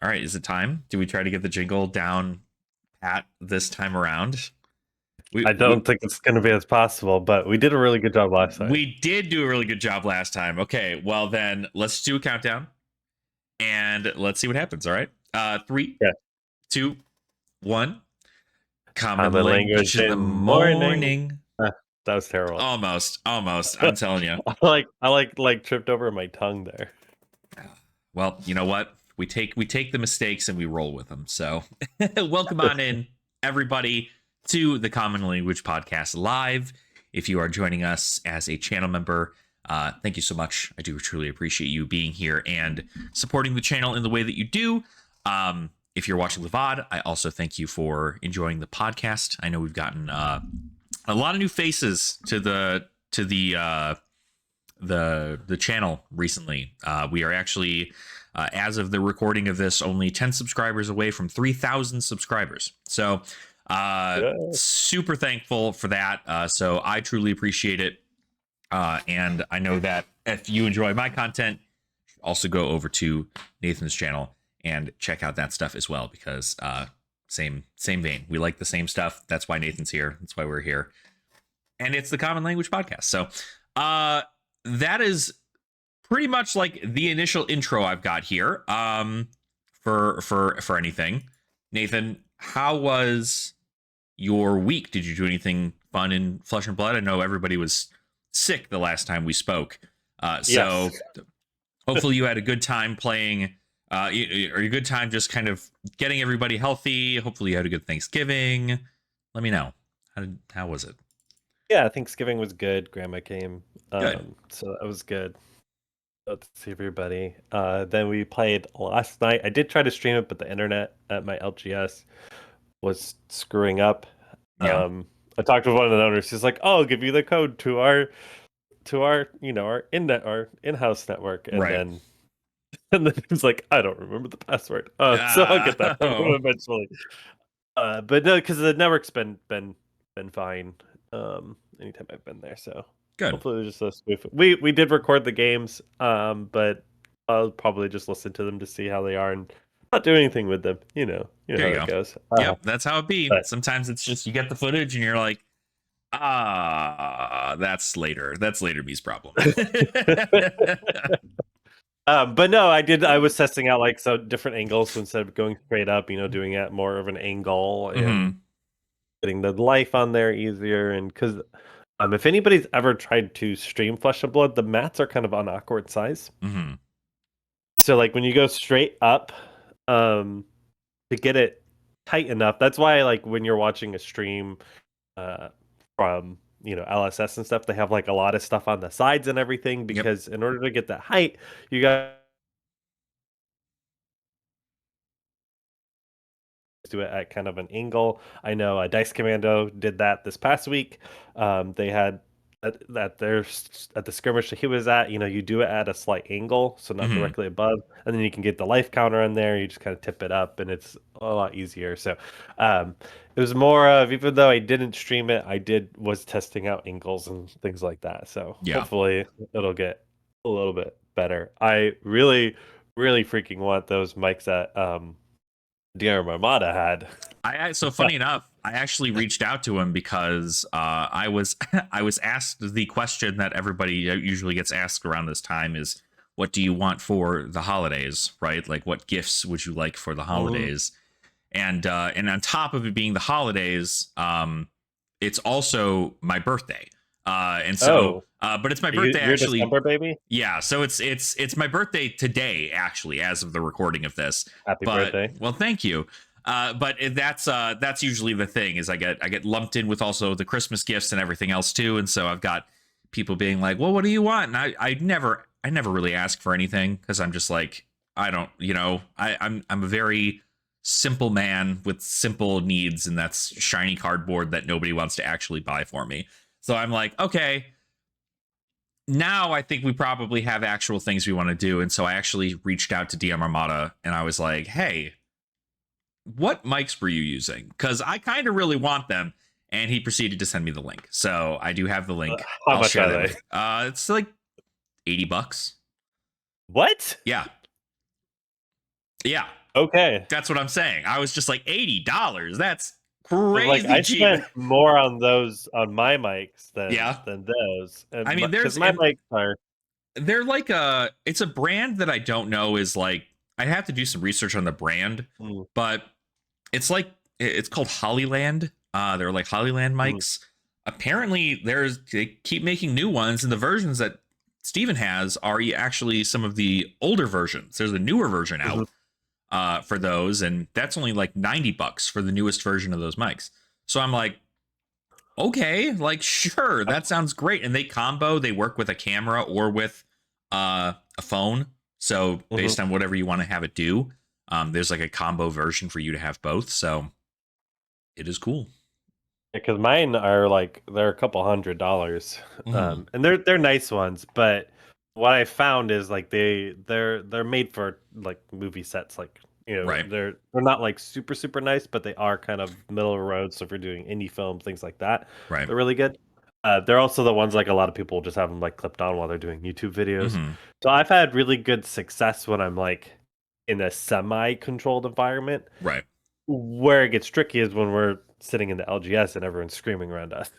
All right, is it time? Do we try to get the jingle down pat this time around? I don't think it's going to be as possible, but we did a really good job last time. We did do a really good job last time. Okay, well then let's do a countdown and let's see what happens. All right, three, Yeah. 2, 1. Common Common language language in the in morning. morning. That was terrible. Almost. I'm telling you. I tripped over my tongue there. Well, you know what? We take the mistakes and we roll with them. So, welcome on in, everybody, to the Common Language Podcast live. If you are joining us as a channel member, thank you so much. I do truly appreciate you being here and supporting the channel in the way that you do. If you're watching the VOD, I also thank you for enjoying the podcast. I know we've gotten a lot of new faces to the channel recently. We are actually, as of the recording of this, only 10 subscribers away from 3,000 subscribers. So super thankful for that. So I truly appreciate it. And I know that if you enjoy my content, also go over to Nathan's channel and check out that stuff as well, because same vein. We like the same stuff. That's why Nathan's here. That's why we're here. And it's the Common Language Podcast. So that is pretty much like the initial intro I've got here for anything. Nathan, how was your week? Did you do anything fun in Flesh and Blood? I know everybody was sick the last time we spoke. So Yes. hopefully you had a good time playing, or a good time just kind of getting everybody healthy. Hopefully you had a good Thanksgiving. Let me know. How was it? Yeah, Thanksgiving was good. Grandma came. Good. So that was good. Good to see everybody. Then we played last night. I did try to stream it, but the internet at my LGS was screwing up. Yeah. I talked to one of the owners. He's like, "Oh, I'll give you the code to our our in-house network." And Right. then he was like, "I don't remember the password." So I'll get that from him eventually. But no, because the network's been fine. Anytime I've been there, so Good. hopefully it's just a spoof. We did record the games, but I'll probably just listen to them to see how they are and not do anything with them. You know There how you it go. goes. Yep, that's how it be. But Sometimes it's just you get the footage and you're like, that's later. That's later me's problem. but no, I was testing out like different angles, so instead of going straight up, doing it more of an angle and getting the life on there easier. And because if anybody's ever tried to stream Flesh and Blood, the mats are kind of on awkward size. Mm-hmm. So like when you go straight up, to get it tight enough, that's why like when you're watching a stream from LSS and stuff, they have like a lot of stuff on the sides and everything, because in order to get that height, you got to do it at kind of an angle. I know Dice Commando did that this past week. They had at the skirmish that he was at, you do it at a slight angle, so not directly above, and then you can get the life counter on there. You just kind of tip it up, and it's a lot easier. So it was more of, even though I didn't stream it, was testing out angles and things like that. So hopefully it'll get a little bit better. I really, really freaking want those mics that DM Armada had. So funny enough, I actually reached out to him because I was asked the question that everybody usually gets asked around this time is, what do you want for the holidays, right? Like, what gifts would you like for the holidays? And on top of it being the holidays, it's also my birthday. And so, but it's my birthday you're actually. December, baby. Yeah, so it's my birthday today, actually, as of the recording of this. Happy birthday! Well, thank you. But that's usually the thing, is I get lumped in with also the Christmas gifts and everything else too, and so I've got people being like, "Well, what do you want?" And I never really ask for anything, because I'm just like, I don't, I'm a very simple man with simple needs, and that's shiny cardboard that nobody wants to actually buy for me. So I'm like, okay, now I think we probably have actual things we want to do. And so I actually reached out to DM Armada and I was like, hey, what mics were you using? Because I kind of really want them. And he proceeded to send me the link. So I do have the link. How much are they? It's like $80. What? Yeah. Okay. That's what I'm saying. I was just like $80. That's 'Cause, like, crazy I cheap. spent more on those on my mics Yeah. than those, I and mean, because there's my and mics are they're like it's a brand that I don't know is like I'd have to do some research on the brand, mm, but it's like it's called Hollyland. They're like Hollyland mm, mics. Apparently, they keep making new ones, and the versions that Steven has are actually some of the older versions. There's a newer version mhm. out for those, and that's only like $90 for the newest version of those mics. So I'm like, okay, like sure, that sounds great. And they work with a camera or with a phone. So Mhm. based on whatever you want to have it do, there's like a combo version for you to have both. So it is cool. Because mine are like they're a couple $100, Mm-hmm. and they're nice ones. But what I found is like they're made for like movie sets. Like Right. they're not like super nice, but they are kind of middle of the road. So if you're doing indie film, things like that, Right. they're really good. They're also the ones like a lot of people just have them like clipped on while they're doing YouTube videos. Mm-hmm. So I've had really good success when I'm like in a semi-controlled environment. Right. Where it gets tricky is when we're sitting in the LGS and everyone's screaming around us.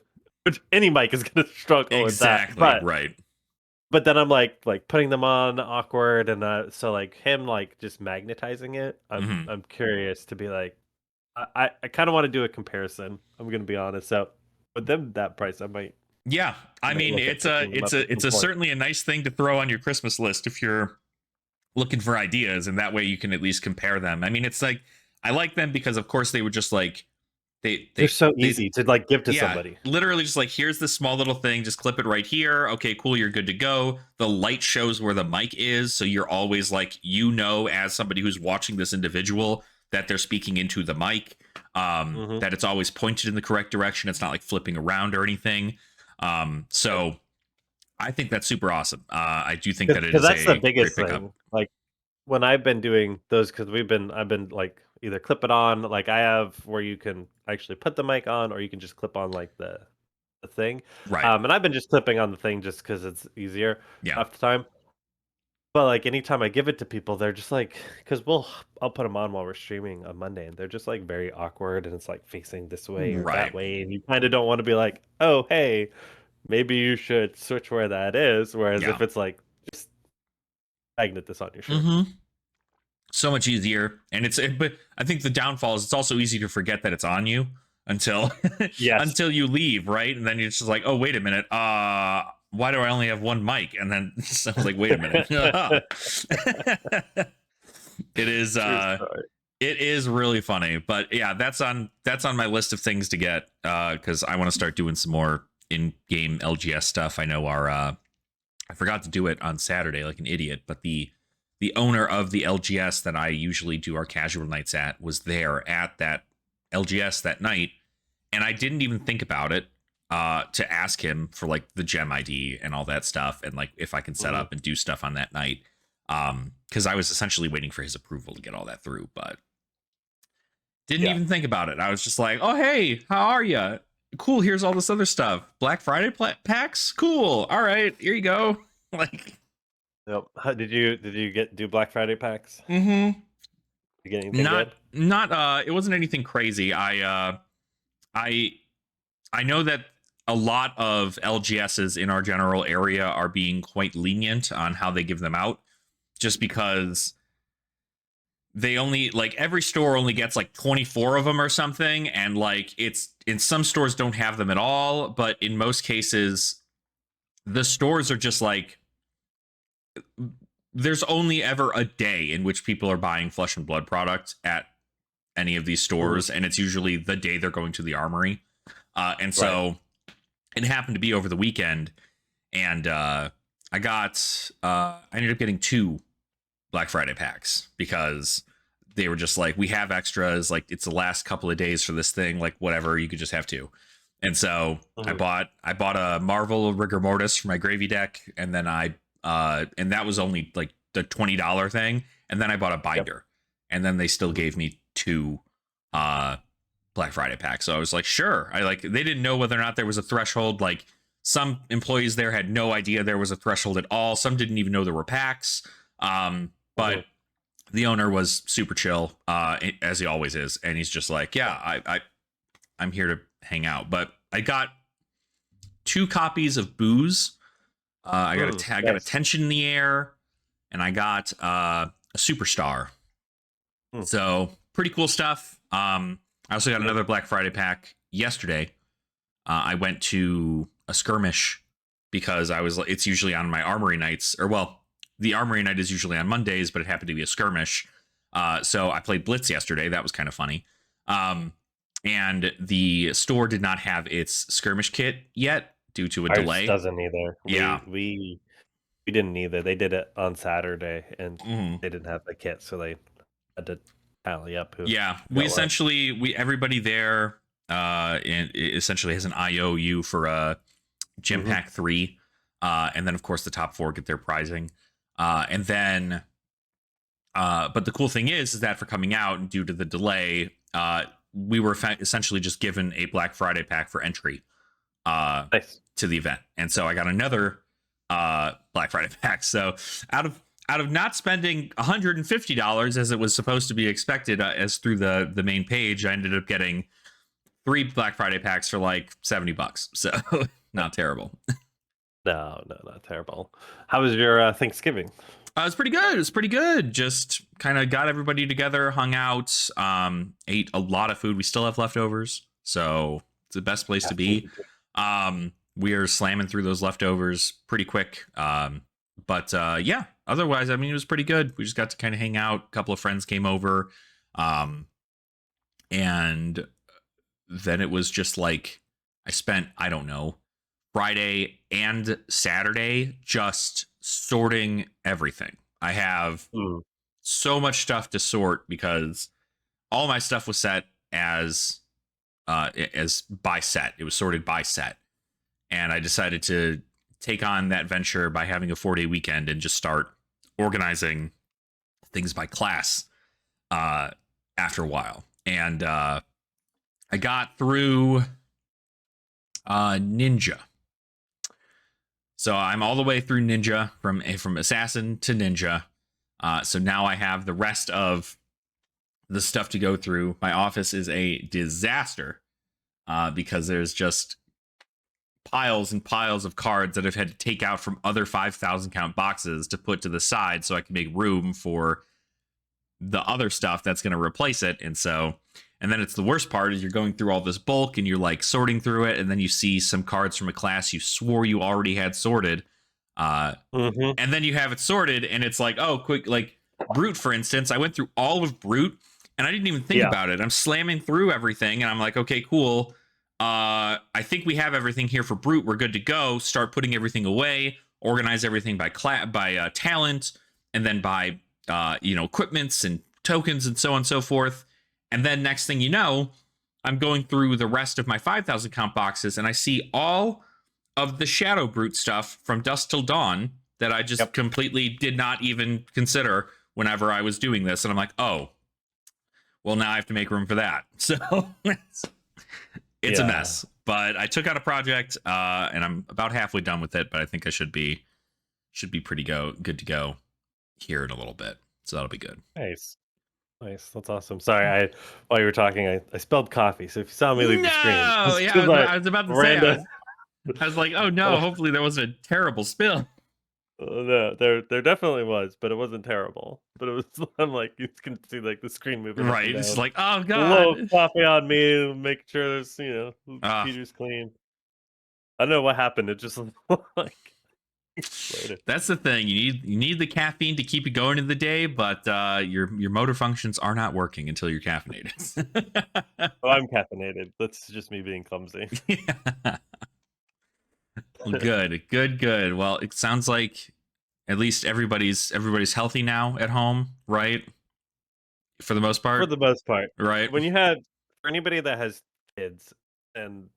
Which any mic is going to struggle with that. Exactly. Right. But then I'm like putting them on awkward, and so like him like just magnetizing it. Mm-hmm. I'm curious to be like I kind of want to do a comparison. I'm going to be honest. So with them that price, Yeah. I might mean, look at picking them up at it's some a point. certainly a nice thing to throw on your Christmas list if you're looking for ideas, and that way you can at least compare them. I mean, it's like I like them because of course they would just like They're so they easy to like give to yeah, somebody. literally just like here's this small little thing, just clip it right here. Okay, cool, you're good to go. The light shows where the mic is, so you're always like as somebody who's watching this individual that they're speaking into the mic. Hmm. That it's always pointed in the correct direction. It's not like flipping around or anything. So I think that's super awesome. I do think that it Because is that's the a great biggest pickup. thing. Like when I've been doing those, because I've been like either clip it on, like I have where you can actually put the mic on, or you can just clip on like the thing. Right. And I've been just clipping on the thing just because it's easier Yeah. half the time. But like anytime I give it to people, they're just like, because I'll put them on while we're streaming on Monday, and they're just like very awkward, and it's like facing this way or that Right. way, and you kind of don't want to be like, oh hey, maybe you should switch where that is. Whereas Yeah. if it's like just magnet this on your shirt. Mm-hmm. So much easier, and but I think the downfall is it's also easy to forget that it's on you until Yes. until you leave, right? And then you're just like, oh wait a minute, why do I only have one mic? And then I was like, wait a minute. It is True story. it is really funny, but yeah, that's on my list of things to get because I want to start doing some more in-game LGS stuff. I know I forgot to do it on Saturday like an idiot, but the owner of the LGS that I usually do our casual nights at was there at that LGS that night, and I didn't even think about it to ask him for like the gem ID and all that stuff, and like if I can set Mhm. up and do stuff on that night, because I was essentially waiting for his approval to get all that through, but didn't Yeah. even think about it. I was just like, oh hey, how are you? Cool. Here's all this other stuff. Black Friday packs. Cool. All right, here you go. Like, Yep. Did you do Black Friday packs? mm-hmm. You get anything not good? not it wasn't anything crazy. I I know that a lot of LGSs in our general area are being quite lenient on how they give them out, just because they only like every store only gets like 24 of them or something, and like it's in some stores don't have them at all, but in most cases the stores are just like there's only ever a day in which people are buying Flesh and Blood products at any of these Mhm. stores, and it's usually the day they're going to the armory. And Right. so it happened to be over the weekend, and I ended up getting two Black Friday packs because they were just like, we have extras, like it's the last couple of days for this thing, like whatever, you could just have two. And so Mhm. I bought a Marvel Rigor Mortis for my gravy deck, and then and that was only like the $20 thing, and then I bought a Yep. binder, and then they still Mhm. gave me two uh Black Friday packs. So I was like, sure. I like they didn't know whether or not there was a threshold. Like some employees there had no idea there was a threshold at all. Some didn't even know there were packs. But Mhm. the owner was super chill, as he always is, and he's just like, yeah, I'm here to hang out. But I got 2 copies of Booze. I got Nice. Attention in the Air, and I got a Superstar. Hmm. So pretty cool stuff. I also got Yep. another Black Friday pack yesterday. I went to a skirmish because it's usually on my armory nights, or well, the armory night is usually on Mondays, but it happened to be a skirmish. So I played Blitz yesterday. That was kind of funny. And the store did not have its skirmish kit yet due to a Ours delay. doesn't either. Yeah. We didn't either. They did it on Saturday, and Mhm. they didn't have the kit, so they had to tally up who Yeah, got what. we everybody there and it essentially has an IOU for a Gym Hmm. Pack 3, and then of course the top 4 get their prizing, and then but the cool thing is that for coming out and due to the delay, we were essentially just given a Black Friday pack for entry Nice. to the event, and so I got another Black Friday pack. So out of not spending $150 as it was supposed to be expected, as through the main page, I ended up getting 3 Black Friday packs for like $70. So not terrible. No, not terrible. How was your Thanksgiving? It was pretty good. It was pretty good. Just kind of got everybody together, hung out, ate a lot of food. We still have leftovers, so it's the best place to be. We are slamming through those leftovers pretty quick. But otherwise, I mean, it was pretty good. We just got to kind of hang out. A couple of friends came over, and then it was just like I spent, I don't know, Friday and Saturday just sorting everything. I have Mm. so much stuff to sort because all my stuff was set as by set. It was sorted by set. And I decided to take on that venture by having a 4-day weekend and just start organizing things by class after a while. And I got through Ninja. So I'm all the way through Ninja from Assassin to Ninja. So now I have the rest of the stuff to go through. My office is a disaster because there's just piles and piles of cards that I've had to take out from other 5,000 count boxes to put to the side so I can make room for the other stuff that's going to replace it. And then it's the worst part is you're going through all this bulk and you're like sorting through it, and then you see some cards from a class you swore you already had sorted, Mm-hmm. and then you have it sorted, and it's like, oh, quick, like Brute, for instance. I went through all of Brute, and I didn't even think Yeah. about it. I'm slamming through everything, and I'm like, okay, cool. I think we have everything here for Brute. We're good to go. Start putting everything away. Organize everything by talent, and then by equipments and tokens and so on and so forth. And then next thing you know, I'm going through the rest of my 5,000 count boxes, and I see all of the Shadow Brute stuff from Dusk Till Dawn that I just Yep. completely did not even consider whenever I was doing this. And I'm like, oh, well, now I have to make room for that. So it's a mess. But I took out a project, and I'm about halfway done with it. But I think I should be pretty good to go here in a little bit. So that'll be good. Nice. Nice. That's awesome. Sorry, while you were talking, I spilled coffee. So if you saw me leave the screen, No, it's yeah, just like I was about to say, random. I was like, oh no, hopefully there wasn't a terrible spill. No, there definitely was, but it wasn't terrible. But it was. I'm like, you can see like the screen moving up Right. and It's down. like, oh A little god. coffee on me, make sure there's the Uh computer's clean. I don't know what happened. It just like exploded. that's the thing. You need the caffeine to keep you going in the day, but your motor functions are not working until you're caffeinated. Oh, I'm caffeinated. That's just me being clumsy. Yeah. Well, good. Well, it sounds like at least everybody's healthy now at home, right? For the most For part, the most part. right? When you have for anybody that has kids, and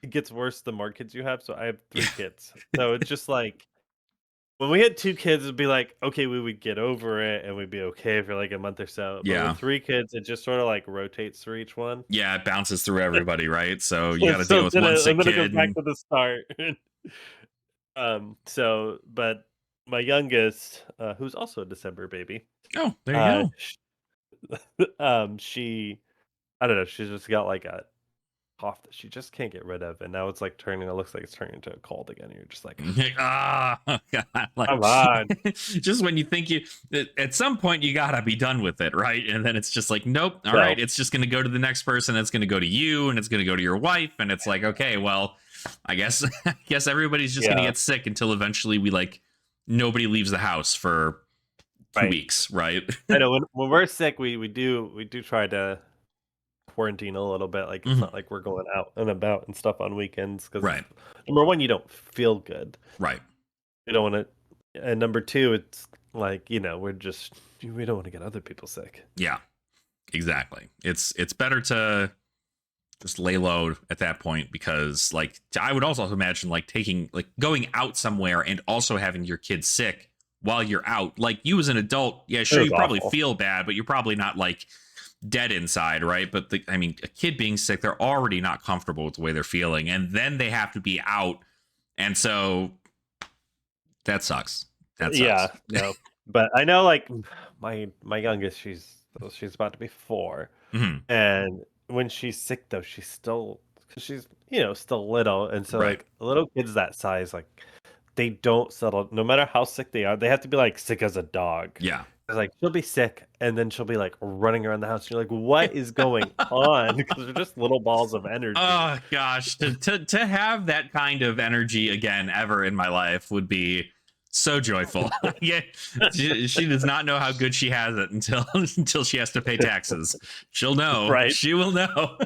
it gets worse the more kids you have. So I have 3 kids. So it's just like when we had 2 kids, it'd be like, okay, we would get over it and we'd be okay for like a month or so. But with Yeah. 3 kids, it just sort of like rotates through each one. Yeah, it bounces through everybody, right? So you got to deal So with then one I'm sick gonna go kid back and to the start. But my youngest, who's also a December baby, Oh, there you uh, go. she I don't know, she's just got like a cough that she just can't get rid of, and now it's like turning. It looks like it's turning into a cold again. You're just like, Ah, God, like come on, just when you think at some point you gotta be done with it, right? And then it's just like, nope. All no, right, it's just gonna go to the next person. It's gonna go to you, and it's gonna go to your wife, and it's like, okay, well, I guess I guess everybody's just gonna yeah, get sick until eventually we like nobody leaves the house for two right. weeks, right? I know when we're sick, we do try to quarantine a little bit. Like it's Mhm. not like we're going out and about and stuff on weekends because Right, number one, you don't feel good. right, You don't want to, and number two, it's like we don't want to get other people sick. yeah, exactly. It's better to just lay low at that point because like I would also imagine like taking like going out somewhere and also having your kid sick while you're out, like you as an adult, yeah, It sure, was you probably awful. feel bad, but you're probably not like dead inside, right? But I mean, a kid being sick, they're already not comfortable with the way they're feeling, and then they have to be out, and so that sucks. That Yeah, sucks. no, but I know like my youngest, she's about to be 4. Mhm. And when she's sick though, she's still 'cause she's, still little, and so, Right. like, little kids that size, like, they don't settle no matter how sick they are, they have to be, like, sick as a dog. Yeah. 'Cause, like, she'll be sick, and then she'll be, like, running around the house, you're like, "What is going on?" Because 'Cause they're just little balls of energy. Oh gosh, to have that kind of energy again ever in my life would be so joyful. Yeah, she does not know how good she has it until until she has to pay taxes. She'll know. Right? She will know.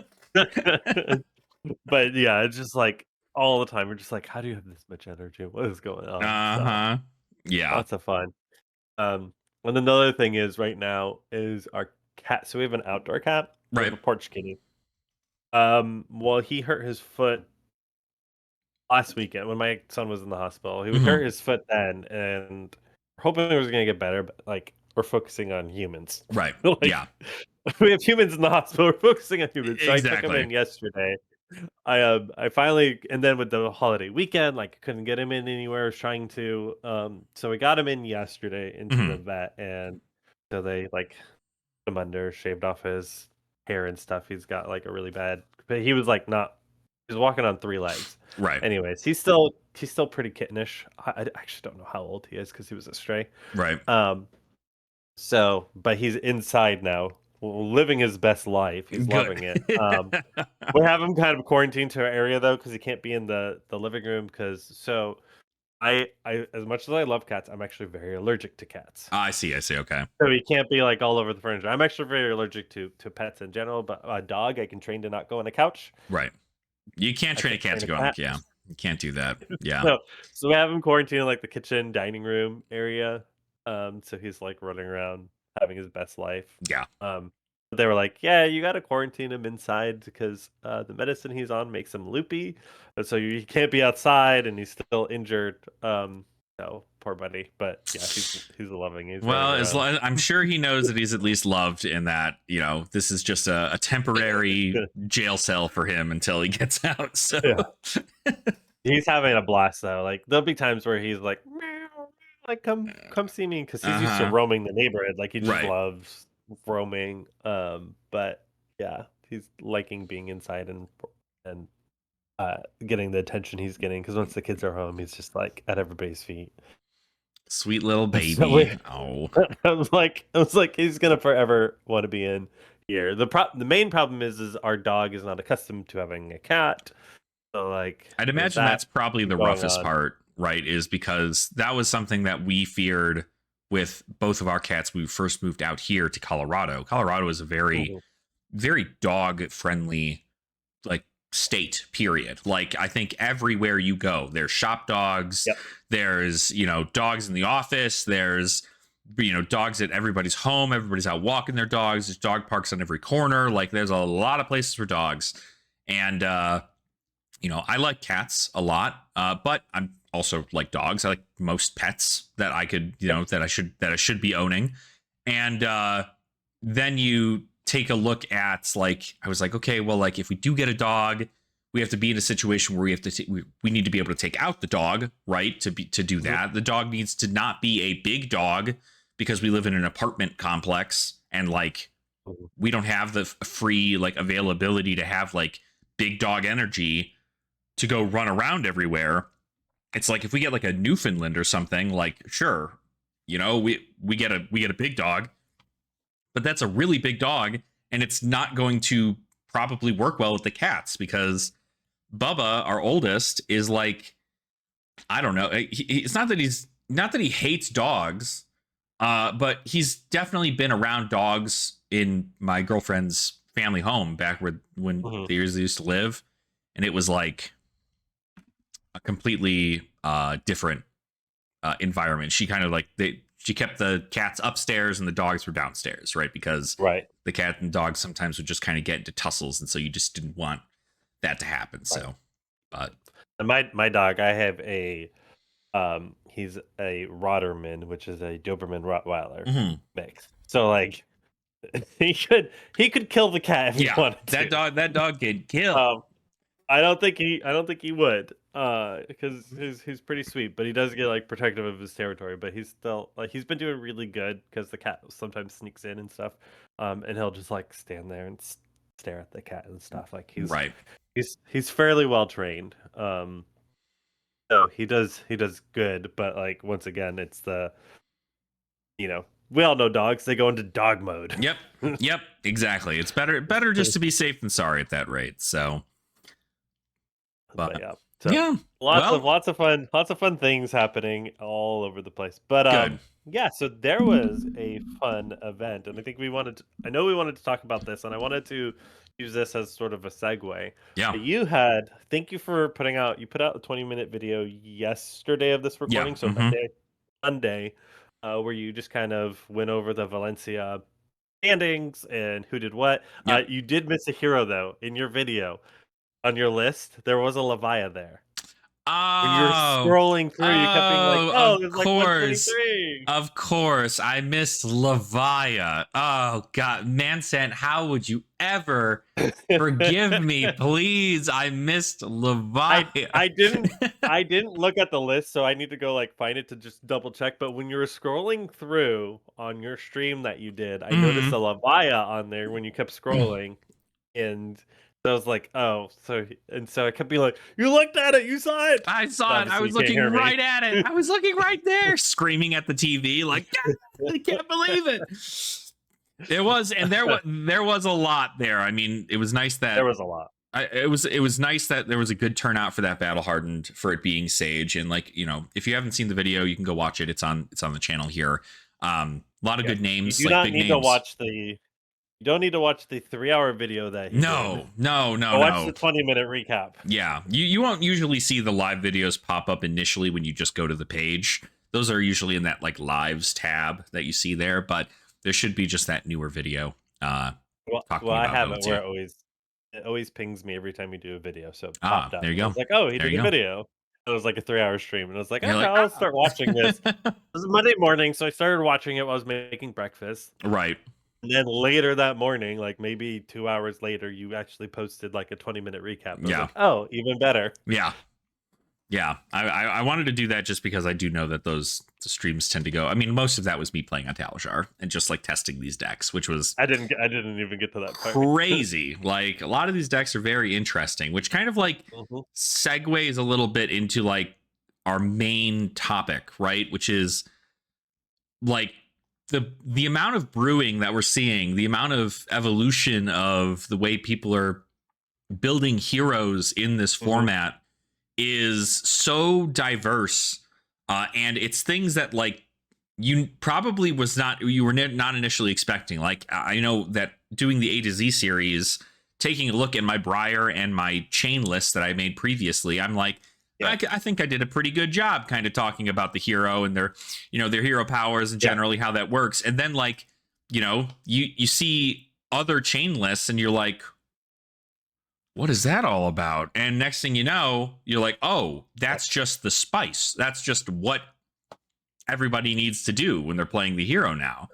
But, yeah, it's just, like, all the time, we're just like, "How do you have this much energy? What is going on?" Uh So, huh. Yeah. lots of fun. And then the other thing is right now is our cat. So we have an outdoor cat. We have Right. a porch kitty. Well, he hurt his foot last weekend when my son was in the hospital. He Hmm. hurt his foot then, and we're hoping it was gonna get better. But like, we're focusing on humans. Right. Like, Yeah. we have humans in the hospital. We're focusing on humans. So I took him Exactly. in yesterday. I finally, and then with the holiday weekend, like couldn't get him in anywhere. I was trying to, so we got him in yesterday into the Hmm. vet, and so they like put him under, shaved off his hair and stuff. He's got like a really bad, but he was like not. He was walking on 3 legs. Right. Anyways, he's still pretty kittenish. I actually don't know how old he is because he was a stray. Right. Um, so, but he's inside now, living his best life. He's Good. loving it. We have him kind of quarantined to our area though, because he can't be in the living room. Because so I as much as I love cats, I'm actually very allergic to cats. I see. I see. Okay. So he can't be like all over the furniture. I'm actually very allergic to pets in general, but a dog I can train to not go on the couch. Right. You can't I train a can't cat train to a go on. cat. Yeah. You can't do that. Yeah. So so we have him quarantined in like the kitchen, dining room area. So he's like running around having his best life. Yeah. But they were like, "Yeah, you got to quarantine him inside because the medicine he's on makes him loopy, and so he can't be outside, and he's still injured." So poor buddy, but yeah, he's loving. He's running Well, around. I'm sure he knows that he's at least loved in that, this is just a temporary jail cell for him until he gets out. So, Yeah, he's having a blast though. Like there'll be times where he's like, "Meow, like come see me," because he's used to uh-huh. roaming the neighborhood. Like he just Right. loves roaming. But yeah, he's liking being inside and getting the attention he's getting because once the kids are home, he's just like at everybody's feet. Sweet little So baby. Oh, I was like, he's gonna forever want to be in here. The main problem is our dog is not accustomed to having a cat. So like, I'd there's imagine that's that probably the going roughest on. part, right? Is because that was something that we feared with both of our cats when we first moved out here to Colorado. Colorado is a very, Mhm. very dog friendly like state, period. Like I think everywhere you go there's shop dogs, Yep. there's dogs in the office, there's dogs at everybody's home, everybody's out walking their dogs, there's dog parks on every corner, like there's a lot of places for dogs. And I like cats a lot, but I'm also like dogs. I like most pets that I could Yep. that I should be owning. And then you take a look at like I was like, okay, well, like if we do get a dog, we have to be in a situation where we have to we need to be able to take out the dog, right? To do that, the dog needs to not be a big dog because we live in an apartment complex and like we don't have the free like availability to have like big dog energy to go run around everywhere. It's like if we get like a Newfoundland or something, like sure, we get a big dog, but that's a really big dog, and it's not going to probably work well with the cats because Bubba, our oldest, is like, I don't know. It's not that he hates dogs, but he's definitely been around dogs in my girlfriend's family home back when they used to live, and it was like a completely different environment. She kind of like she kept the cats upstairs and the dogs were downstairs, right? Because the cat and dogs sometimes would just kind of get into tussles, and so you just didn't want that to happen. So, but and my dog, I have a he's a Rotterman, which is a Doberman Rottweiler mix. So like he could kill the cat if he wanted to. That dog could kill. I don't think he would, because he's pretty sweet, but he does get like protective of his territory. But he's still like he's been doing really good because the cat sometimes sneaks in and stuff, and he'll just like stand there and stare at the cat and stuff. Like he's fairly well trained. So he does good, but like once again, it's the we all know dogs, they go into dog mode. Yep, exactly. It's better just to be safe than sorry at that rate. So. But yeah. So lots of fun things happening all over the place. But yeah, so there was a fun event, and I think we wanted to talk about this, and I wanted to use this as sort of a segue. Yeah. Thank you for put out a 20-minute video yesterday of this recording, so Monday, where you just kind of went over the Valencia standings and who did what. You did miss a hero though in your video. On your list, there was a Levia there. When you were scrolling through, you kept being like, "Oh, there's like 123." Of course, I missed Levia. Oh God, Mansant, how would you ever forgive me? Please, I missed Levia. I didn't look at the list, so I need to go like find it to just double check. But when you were scrolling through on your stream that you did, I noticed a Levia on there when you kept scrolling, and. So I was like, oh, so I kept being like, you looked at it, you saw it. I saw it. I was looking right at it. I was looking right there, screaming at the TV, like, I can't believe it. It was, and there was a lot there. I mean, it was nice that there was a lot. It was nice that there was a good turnout for that battle hardened for it being Sage, and like if you haven't seen the video, you can go watch it. It's on the channel here. A lot of good names. You do not need to watch the. You don't need to watch the 3-hour video that he did. No. Watch the 20-minute recap. Yeah, you won't usually see the live videos pop up initially when you just go to the page. Those are usually in that like lives tab that you see there, but there should be just that newer video. I have it where it always pings me every time you do a video. So it popped up. There you go. I was like, oh, he did a video. It was like a 3-hour stream, and I was like, okay, I'll start watching this. It was Monday morning, so I started watching it while I was making breakfast. Right. And then later that morning, like maybe 2 hours later, you actually posted like a 20-minute recap. I was like, oh, even better. Yeah. I wanted to do that just because I do know that the streams tend to go. I mean, most of that was me playing on Talishar and just like testing these decks, which was I didn't even get to that part. Crazy. Like a lot of these decks are very interesting, which kind of like segues a little bit into like our main topic, right? Which is like the amount of brewing that we're seeing, the amount of evolution of the way people are building heroes in this format is so diverse, and it's things that like you probably you were not initially expecting. Like I know that doing the A to Z series, taking a look at my Briar and my chain list that I made previously, I'm like, I think I did a pretty good job kind of talking about the hero and their hero powers and generally how that works. And then like, you see other chain lists and you're like, what is that all about? And next thing you know, you're like, oh, that's just the spice. That's just what everybody needs to do when they're playing the hero now.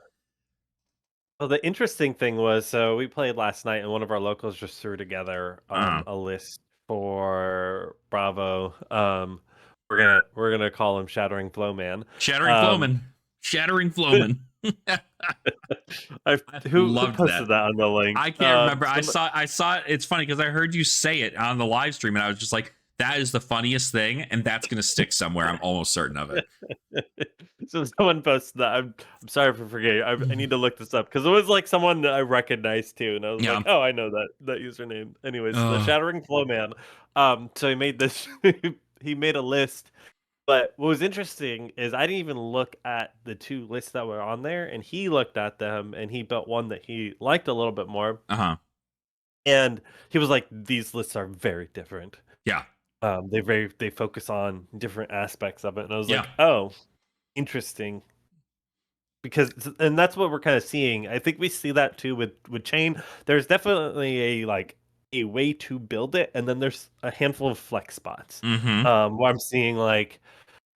Well, the interesting thing was, so we played last night and one of our locals just threw together a list for Bravo. We're gonna call him Shattering Flowman. Shattering Um, Flowman. Shattering Flowman. I, I who loved that. posted that on the link? I can't remember. I Some saw it. It's funny because I heard you say it on the live stream, and I was just like, "That is the funniest thing," and that's gonna stick somewhere. I'm almost certain of it. so someone posted that. I'm sorry for forgetting. I need to look this up because it was like someone that I recognized too, and I was like, Yeah. oh, I know that username. Anyways, the Uh, Shattering Flowman. So he made this. He made a list. But what was interesting is I didn't even look at the two lists that were on there, and he looked at them and he built one that he liked a little bit more. huh. And he was like, "These lists are very different. Yeah. They focus on different aspects of it." And I was Yeah. like, "Oh, interesting." Because and that's what we're kind of seeing. I think we see that too with Chain. There's definitely a way to build it, and then there's a handful of flex spots. Mm-hmm. Where I'm seeing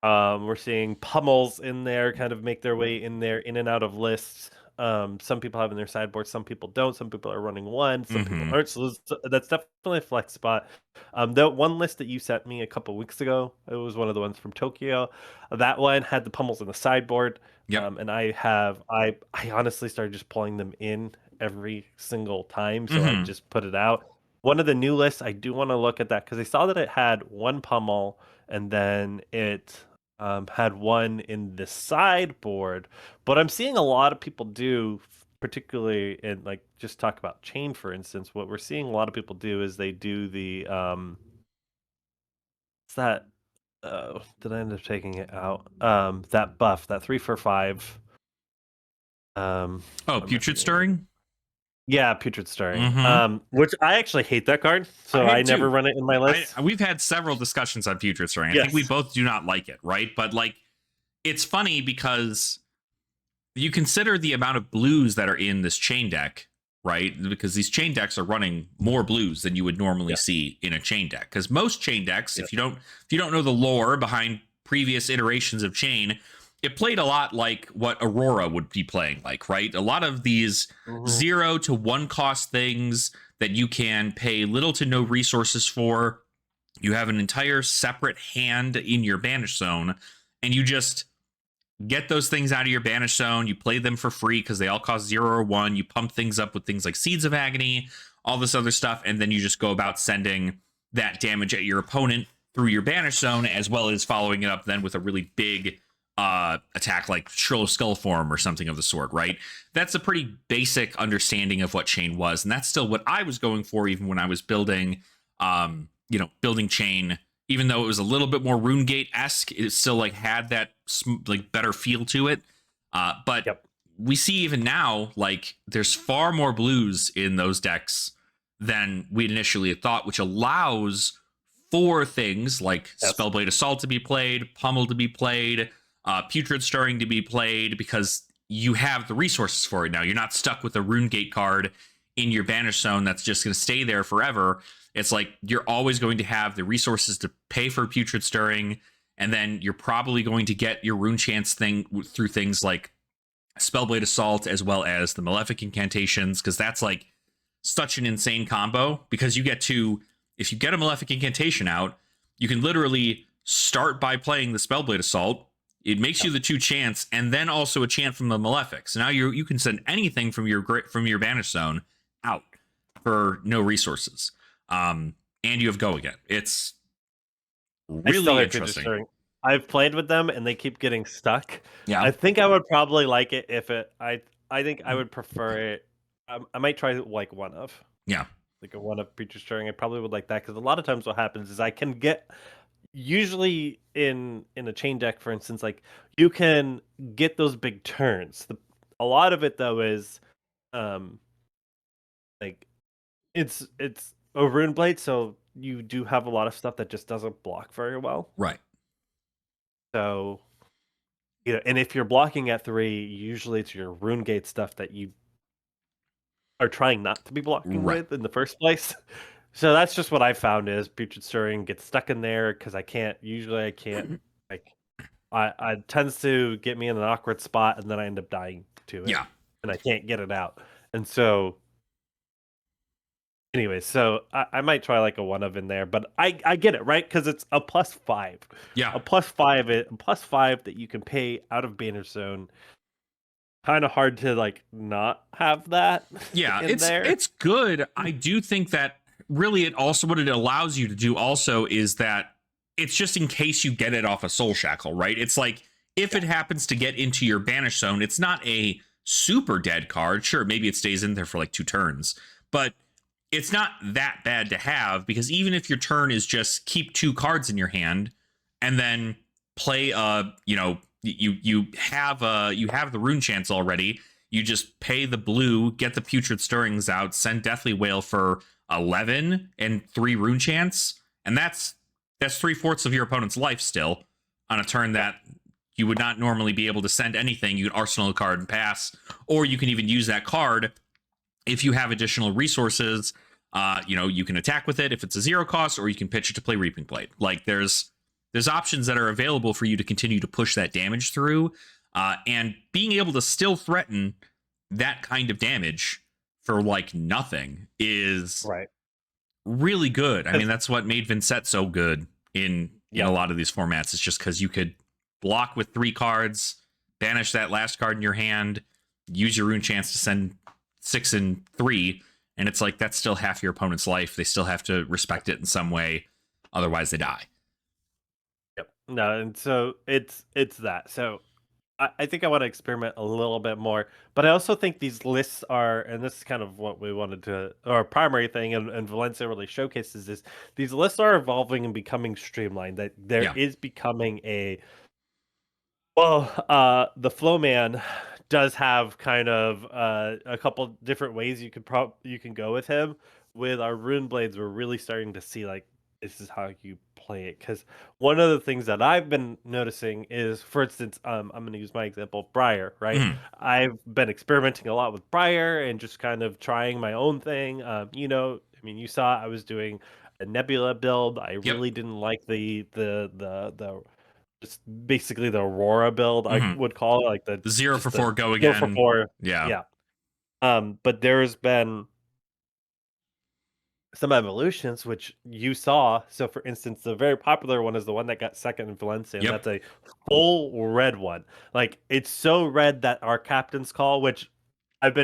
we're seeing pummels in there kind of make their way in there, in and out of lists. Some people have in their sideboard, some people don't. Some people are running one, some people Mm-hmm. aren't. So that's definitely a flex spot. The one list that you sent me a couple weeks ago, it was one of the ones from Tokyo. That one had the pummels in the sideboard. Yep. And I honestly started just pulling them in every single time. So I Mm-hmm. just put it out. One of the new lists, I do want to look at that because I saw that it had one pummel and then it had one in the sideboard. But I'm seeing a lot of people do, particularly in like just talk about Chain, for instance. What we're seeing a lot of people do is they do the what's that? Did I end up taking it out? That buff, that 3 for 5. Oh, What am I putrid forgetting? stirring. Yeah, Putrid Stirring. Mm-hmm. Which I actually hate that card, I so I hate never too. run it in my list. We've had several discussions on putrid stirring. I think we Yes. both do not like it, right? But like, it's funny because you consider the amount of blues that are in this chain deck, right? Because these chain decks are running more blues than you would normally Yeah. see in a chain deck. Because most chain decks, Yeah. if you don't know the lore behind previous iterations of chain, it played a lot like what Aurora would be playing like, right? A lot of these Mhm. 0 to 1 cost things that you can pay little to no resources for. You have an entire separate hand in your banish zone, and you just get those things out of your banish zone. You play them for free because they all cost 0 or 1. You pump things up with things like Seeds of Agony, all this other stuff, and then you just go about sending that damage at your opponent through your banish zone, as well as following it up then with a really big attack like Shrill Skull Form or something of the sort, right? That's a pretty basic understanding of what Chain was, and that's still what I was going for even when I was building, building Chain. Even though it was a little bit more RuneGate esque, it still like had that like better feel to it. But Yep. we see even now, like there's far more blues in those decks than we initially had thought, which allows for things like Yes. Spellblade Assault to be played, Pummel to be played, Putrid Stirring to be played, because you have the resources for it now. You're not stuck with a RuneGate card in your banish zone that's just going to stay there forever. It's like you're always going to have the resources to pay for Putrid Stirring, and then you're probably going to get your Rune Chance thing through things like Spellblade Assault as well as the Malefic Incantations, because that's like such an insane combo. Because you get to, if you get a Malefic Incantation out, you can literally start by playing the Spellblade Assault. It makes you the 2 chance, and then also a chant from the Malefic. So now you can send anything from your banish zone out for no resources. And you have go again. It's I still really hate Putrid interesting. Stirring. I've played with them and they keep getting stuck. Yeah. I think I would probably like it if it. I think I would prefer it. I might try like one of. Yeah. Like a one of Putrid Stirring. I probably would like that because a lot of times what happens is I can get usually in a chain deck, for instance, like you can get those big turns. A lot of it though is um like it's a rune blade, so you do have a lot of stuff that just doesn't block very well. Right. So and if you're blocking at 3, usually it's your rune gate stuff that you are trying not to be blocking Right. with in the first place. So that's just what I found is Putrid Stirring gets stuck in there because I can't. Usually, I can't. Like, I tends to get me in an awkward spot, and then I end up dying to it, Yeah. and I can't get it out. And so, Anyway, so I might try like a one of in there, but I get it, right? Because it's a +5. Yeah. A +5 that you can pay out of Banner Zone. Kind of hard to like not have that Yeah, in there. it's good. I do think that really it also what it allows you to do also is that it's just in case you get it off a soul shackle, right? It's like if it happens to get into your banish zone, it's not a super dead card. Sure, maybe it stays in there for like 2 turns, but it's not that bad to have because even if your turn is just keep 2 cards in your hand and then play you have the rune chance already. You just pay the blue, get the putrid stirrings out, send Deathly Wail for 11 and 3 rune chance, and that's 3/4 of your opponent's life still on a turn that you would not normally be able to send anything. You can arsenal a card and pass, or you can even use that card if you have additional resources. You can attack with it if it's a 0 cost, or you can pitch it to play Reaping Blade. Like there's options that are available for you to continue to push that damage through, and being able to still threaten that kind of damage for like nothing is Right. really good. I mean, that's what made Vincent so good in a lot of these formats. It's just because you could block with 3 cards, banish that last card in your hand, use your rune chance to send 6 and 3, and it's like that's still half your opponent's life. They still have to respect it in some way, otherwise they die. Yep. No, and so it's that. So I think I want to experiment a little bit more, but I also think these lists are, and this is kind of what we wanted to, our primary thing, and Valencia really showcases is these lists are evolving and becoming streamlined. That there is becoming a the Flowman does have kind of a couple different ways you can go with him. With our Rune Blades, we're really starting to see like this is how you play it. Because one of the things that I've been noticing is, for instance, I'm going to use my example, Briar. Right, I've been experimenting a lot with Briar and just kind of trying my own thing. I mean, you saw I was doing a Nebula build. I really didn't like the just basically the Aurora build, I would call it, like the 0 for 4 go again. 0 for 4. Yeah. But there's been some evolutions which you saw. So for instance, the very popular one is the one that got second in Valencia, and that's a full red one. Like it's so red that our captain's call, which I've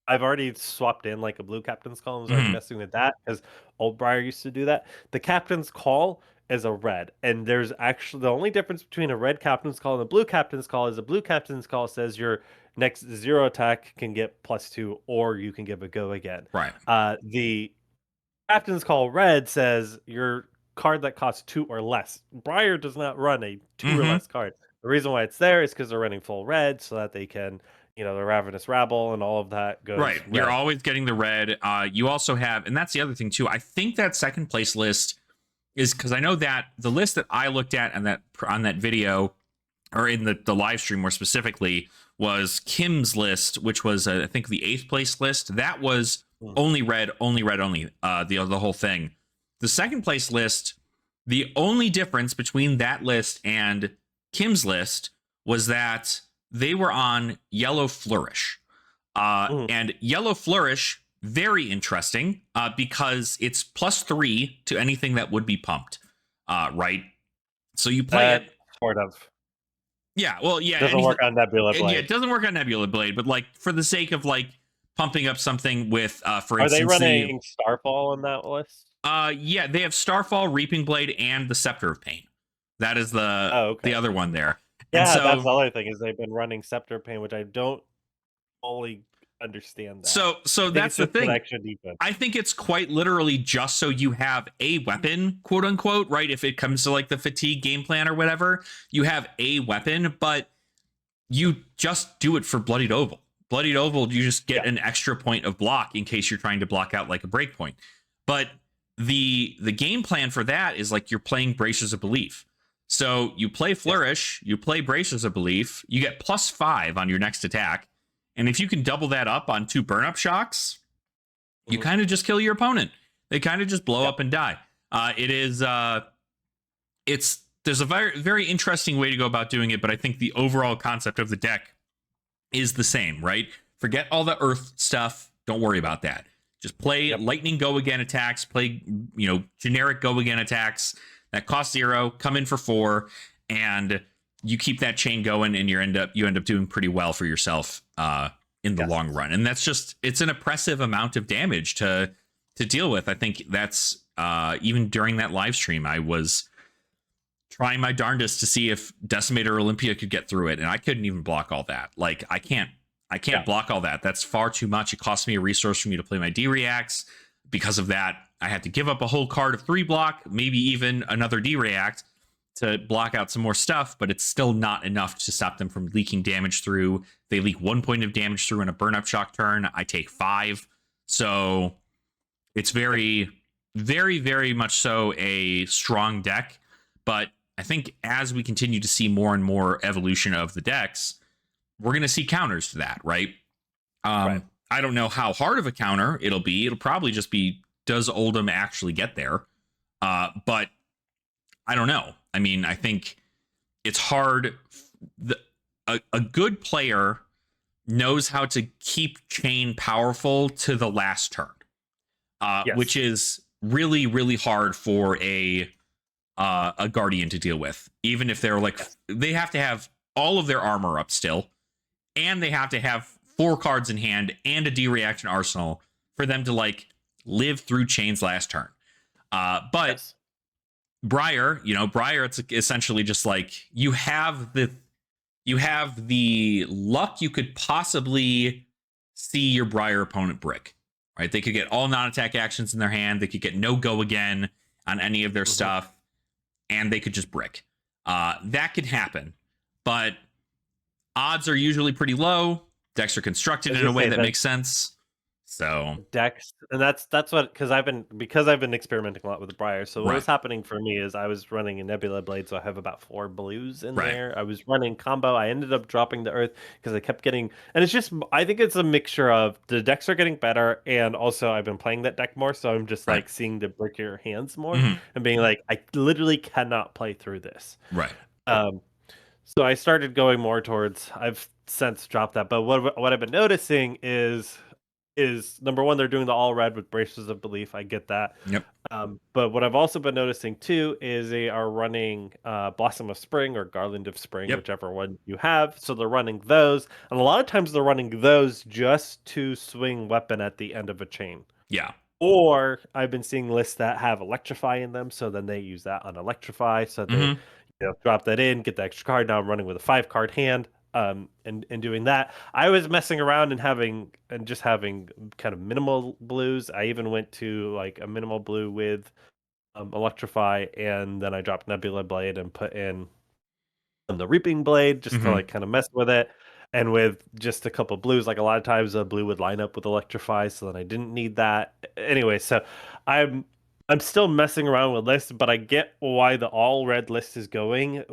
already swapped in like a blue captain's call and was already messing with that because old Briar used to do that. The captain's call is a red, and there's actually the only difference between a red captain's call and a blue captain's call is a blue captain's call says your next 0 attack can get +2, or you can give a go again. Right. The captain's call red says your card that costs 2 or less. Briar does not run a 2 or less card. The reason why it's there is because they're running full red so that they can, the Ravenous Rabble and all of that goes right. Red. You're always getting the red. You also have, and that's the other thing too. I think that second place list is because I know that the list that I looked at and that on that video or in the live stream more specifically was Kim's list, which was I think the 8th place list. That was only red, the whole thing. The second place list, the only difference between that list and Kim's list was that they were on Yellow Flourish. And Yellow Flourish, very interesting because it's +3 to anything that would be pumped, right? So you play it. Sort of. Yeah, well, yeah. It doesn't work on Nebula Blade. Yeah, it doesn't work on Nebula Blade, but like for the sake of like pumping up something with, for instance, are they running Starfall on that list? Yeah, they have Starfall, Reaping Blade, and the Scepter of Pain. That is the other one there. Yeah, so, that's the other thing is they've been running Scepter of Pain, which I don't fully understand that. So that's the thing. I think it's quite literally just so you have a weapon, quote unquote, right? If it comes to like the fatigue game plan or whatever, you have a weapon, but you just do it for Bloodied Oval. Bloodied Oval, you just get an extra point of block in case you're trying to block out like a breakpoint. But the game plan for that is like you're playing Bracers of Belief. So you play Flourish, you play Bracers of Belief, you get +5 on your next attack. And if you can double that up on 2 burn-up shocks, you kind of just kill your opponent. They kind of just blow up and die. There's a very, very interesting way to go about doing it, but I think the overall concept of the deck is the same, right? Forget all the Earth stuff. Don't worry about that. Just play Yep. lightning go again attacks, play, generic go again attacks that cost 0, come in for 4, and you keep that chain going, and you end up doing pretty well for yourself in the Yes. long run. And that's just, it's an oppressive amount of damage to deal with. I think that's even during that live stream, I was trying my darndest to see if Decimator Olympia could get through it, and I couldn't even block all that. Like, I can't Yeah. block all that. That's far too much. It costs me a resource for me to play my D-Reacts. Because of that, I had to give up a whole card of 3 block, maybe even another D-React to block out some more stuff, but it's still not enough to stop them from leaking damage through. They leak 1 point of damage through in a burn-up shock turn. I take 5. So it's very, very, very much so a strong deck. But I think as we continue to see more and more evolution of the decks, we're going to see counters to that, right? Right. I don't know how hard of a counter it'll be. It'll probably just be, does Oldhim actually get there? But I don't know. I mean, I think it's hard. A good player knows how to keep chain powerful to the last turn, Yes. which is really, really hard for a guardian to deal with. Even if they're like, they have to have all of their armor up still, and they have to have 4 cards in hand and a D-reaction arsenal for them to like live through chain's last turn. But Yes. Briar, it's essentially just like you have the luck you could possibly see your Briar opponent brick, right? They could get all non-attack actions in their hand. They could get no go again on any of their stuff, and they could just brick. That could happen, but odds are usually pretty low. Decks are constructed in a way that makes sense. So decks, and that's what, because I've been experimenting a lot with the Briar. So what was happening for me is I was running a Nebula Blade, so I have about 4 blues in there. I was running combo. I ended up dropping the Earth because I kept getting, and it's just, I think it's a mixture of the decks are getting better, and also I've been playing that deck more, so I'm just like seeing the brick your hands more and being like, I literally cannot play through this. Right. So I started going more towards, I've since dropped that, but what I've been noticing is number one, they're doing the all red with Braces of Belief. I get that. Yep. But what I've also been noticing too is they are running Blossom of Spring or Garland of Spring, whichever one you have. So they're running those, and a lot of times they're running those just to swing weapon at the end of a chain. Yeah. Or I've been seeing lists that have Electrify in them, so then they use that on Electrify. So they drop that in, get the extra card. Now I'm running with a 5-card hand. And doing that, I was messing around and just having kind of minimal blues. I even went to like a minimal blue with Electrify, and then I dropped Nebula Blade and put in the Reaping Blade just to like kind of mess with it. And with just a couple blues, like a lot of times a blue would line up with Electrify, so then I didn't need that. Anyway, so I'm still messing around with lists, but I get why the all red list is going.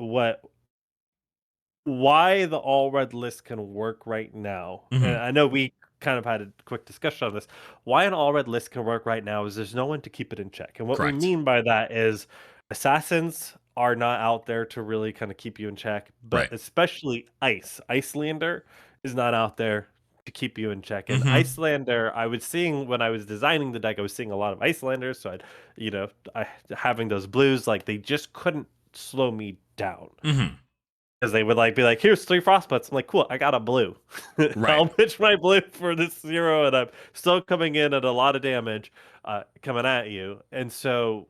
Why the all red list can work right now, and I know we kind of had a quick discussion on this. Why an all red list can work right now is there's no one to keep it in check. And what we mean by that is assassins are not out there to really kind of keep you in check, but especially Icelander is not out there to keep you in check. And Icelander, I was seeing when I was designing the deck, I was seeing a lot of Icelanders, so having those blues, like they just couldn't slow me down. Because they would be like, here's 3 frostbites. I'm like, cool, I got a blue. I'll pitch my blue for this 0, and I'm still coming in at a lot of damage coming at you. And so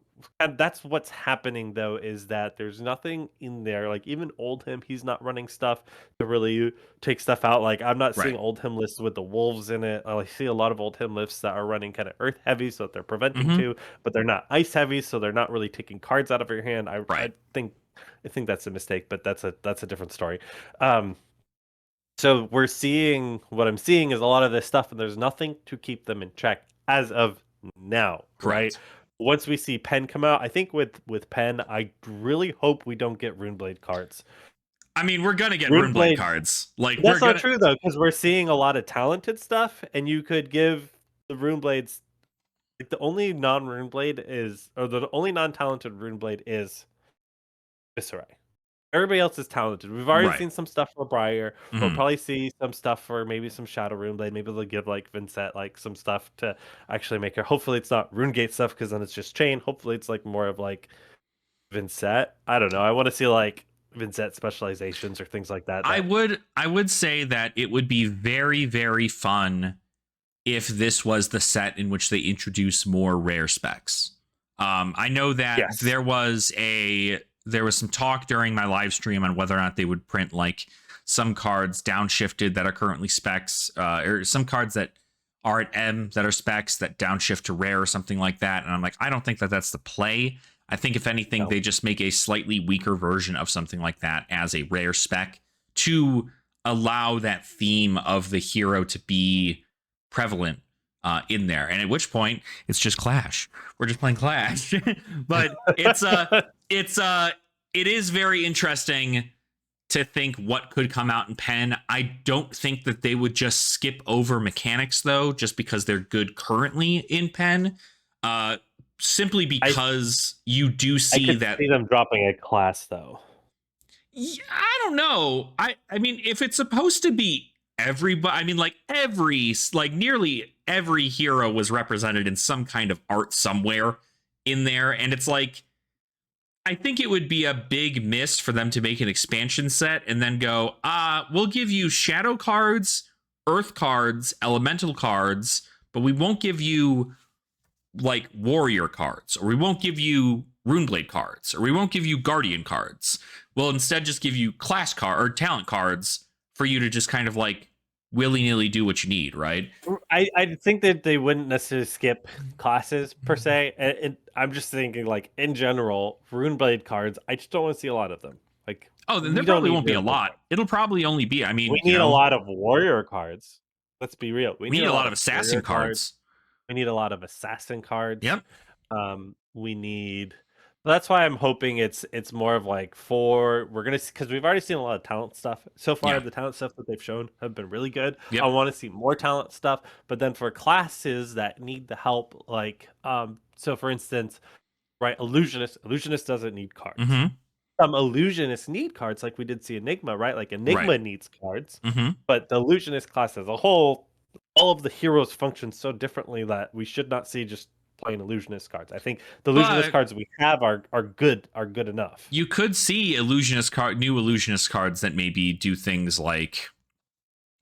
that's what's happening, though, is that there's nothing in there. Like, even Oldhim, he's not running stuff to really take stuff out. Like, I'm not seeing Oldhim lists with the wolves in it. I see a lot of Oldhim lists that are running kind of earth heavy, so that they're preventing 2, but they're not ice heavy, so they're not really taking cards out of your hand. I think that's a mistake, but that's a different story. So what I'm seeing is a lot of this stuff, and there's nothing to keep them in check as of now, right? Once we see Pen come out, I think with Pen, I really hope we don't get Runeblade cards. I mean, we're gonna get Runeblade cards. Like, that's not true though, because we're seeing a lot of talented stuff, and you could give the Runeblades, like the only non-Runeblade is, or the only non-talented Runeblade is Viscerai. Everybody else is talented. We've already Right. seen some stuff for Briar. We'll Mhm. probably see some stuff for maybe some Shadow Rune Blade. Maybe they'll give like Vincent like some stuff to actually make her. Hopefully it's not RuneGate stuff because then it's just chain. Hopefully it's like more of like Vincent. I don't know. I want to see like Vincent specializations or things like that. I would say that it would be very, very fun if this was the set in which they introduce more rare specs. I know that Yes. there was some talk during my live stream on whether or not they would print like some cards downshifted that are currently specs, or some cards that are at M that are specs that downshift to rare or something like that. And I'm like, I don't think that that's the play. I think if anything, No. they just make a slightly weaker version of something like that as a rare spec to allow that theme of the hero to be prevalent in there. And at which point, it's just Clash. We're just playing Clash. But it is very interesting to think what could come out in Pen. I don't think that they would just skip over mechanics though, just because they're good currently in Pen. Simply because you do I see could that. see them dropping a class though. Yeah, I don't know. I mean, if it's supposed to be everybody, I mean, like nearly every hero was represented in some kind of art somewhere in there, and it's like I think it would be a big miss for them to make an expansion set and then go, we'll give you shadow cards, earth cards, elemental cards, but we won't give you like warrior cards, or we won't give you runeblade cards, or we won't give you guardian cards. We'll instead just give you class card or talent cards for you to just kind of like willy-nilly do what you need, right? I think that they wouldn't necessarily skip classes per se. And I'm just thinking like in general, Runeblade cards. I just don't want to see a lot of them. Like Oh, then we there don't probably need won't be a Runeblade lot. cards. It'll probably only be, I We mean, need a lot of warrior cards. Let's be real. We we need need a a lot lot of of assassin warrior cards. cards. We need a lot of assassin cards. Yep. We need. That's why I'm hoping it's more of like we're gonna because we've already seen a lot of talent stuff so far. Yeah. The talent stuff that they've shown have been really good. Yep. I want to see more talent stuff, but then for classes that need the help, like so for instance, right, illusionist doesn't need cards. Mm-hmm. Some illusionists need cards, like we did see Enigma, right? Like Enigma Right. needs cards, Mm-hmm. but the illusionist class as a whole, all of the heroes function so differently that we should not see just plain illusionist cards. I think the illusionist But cards we have are good enough. you could see new illusionist cards that maybe do things like,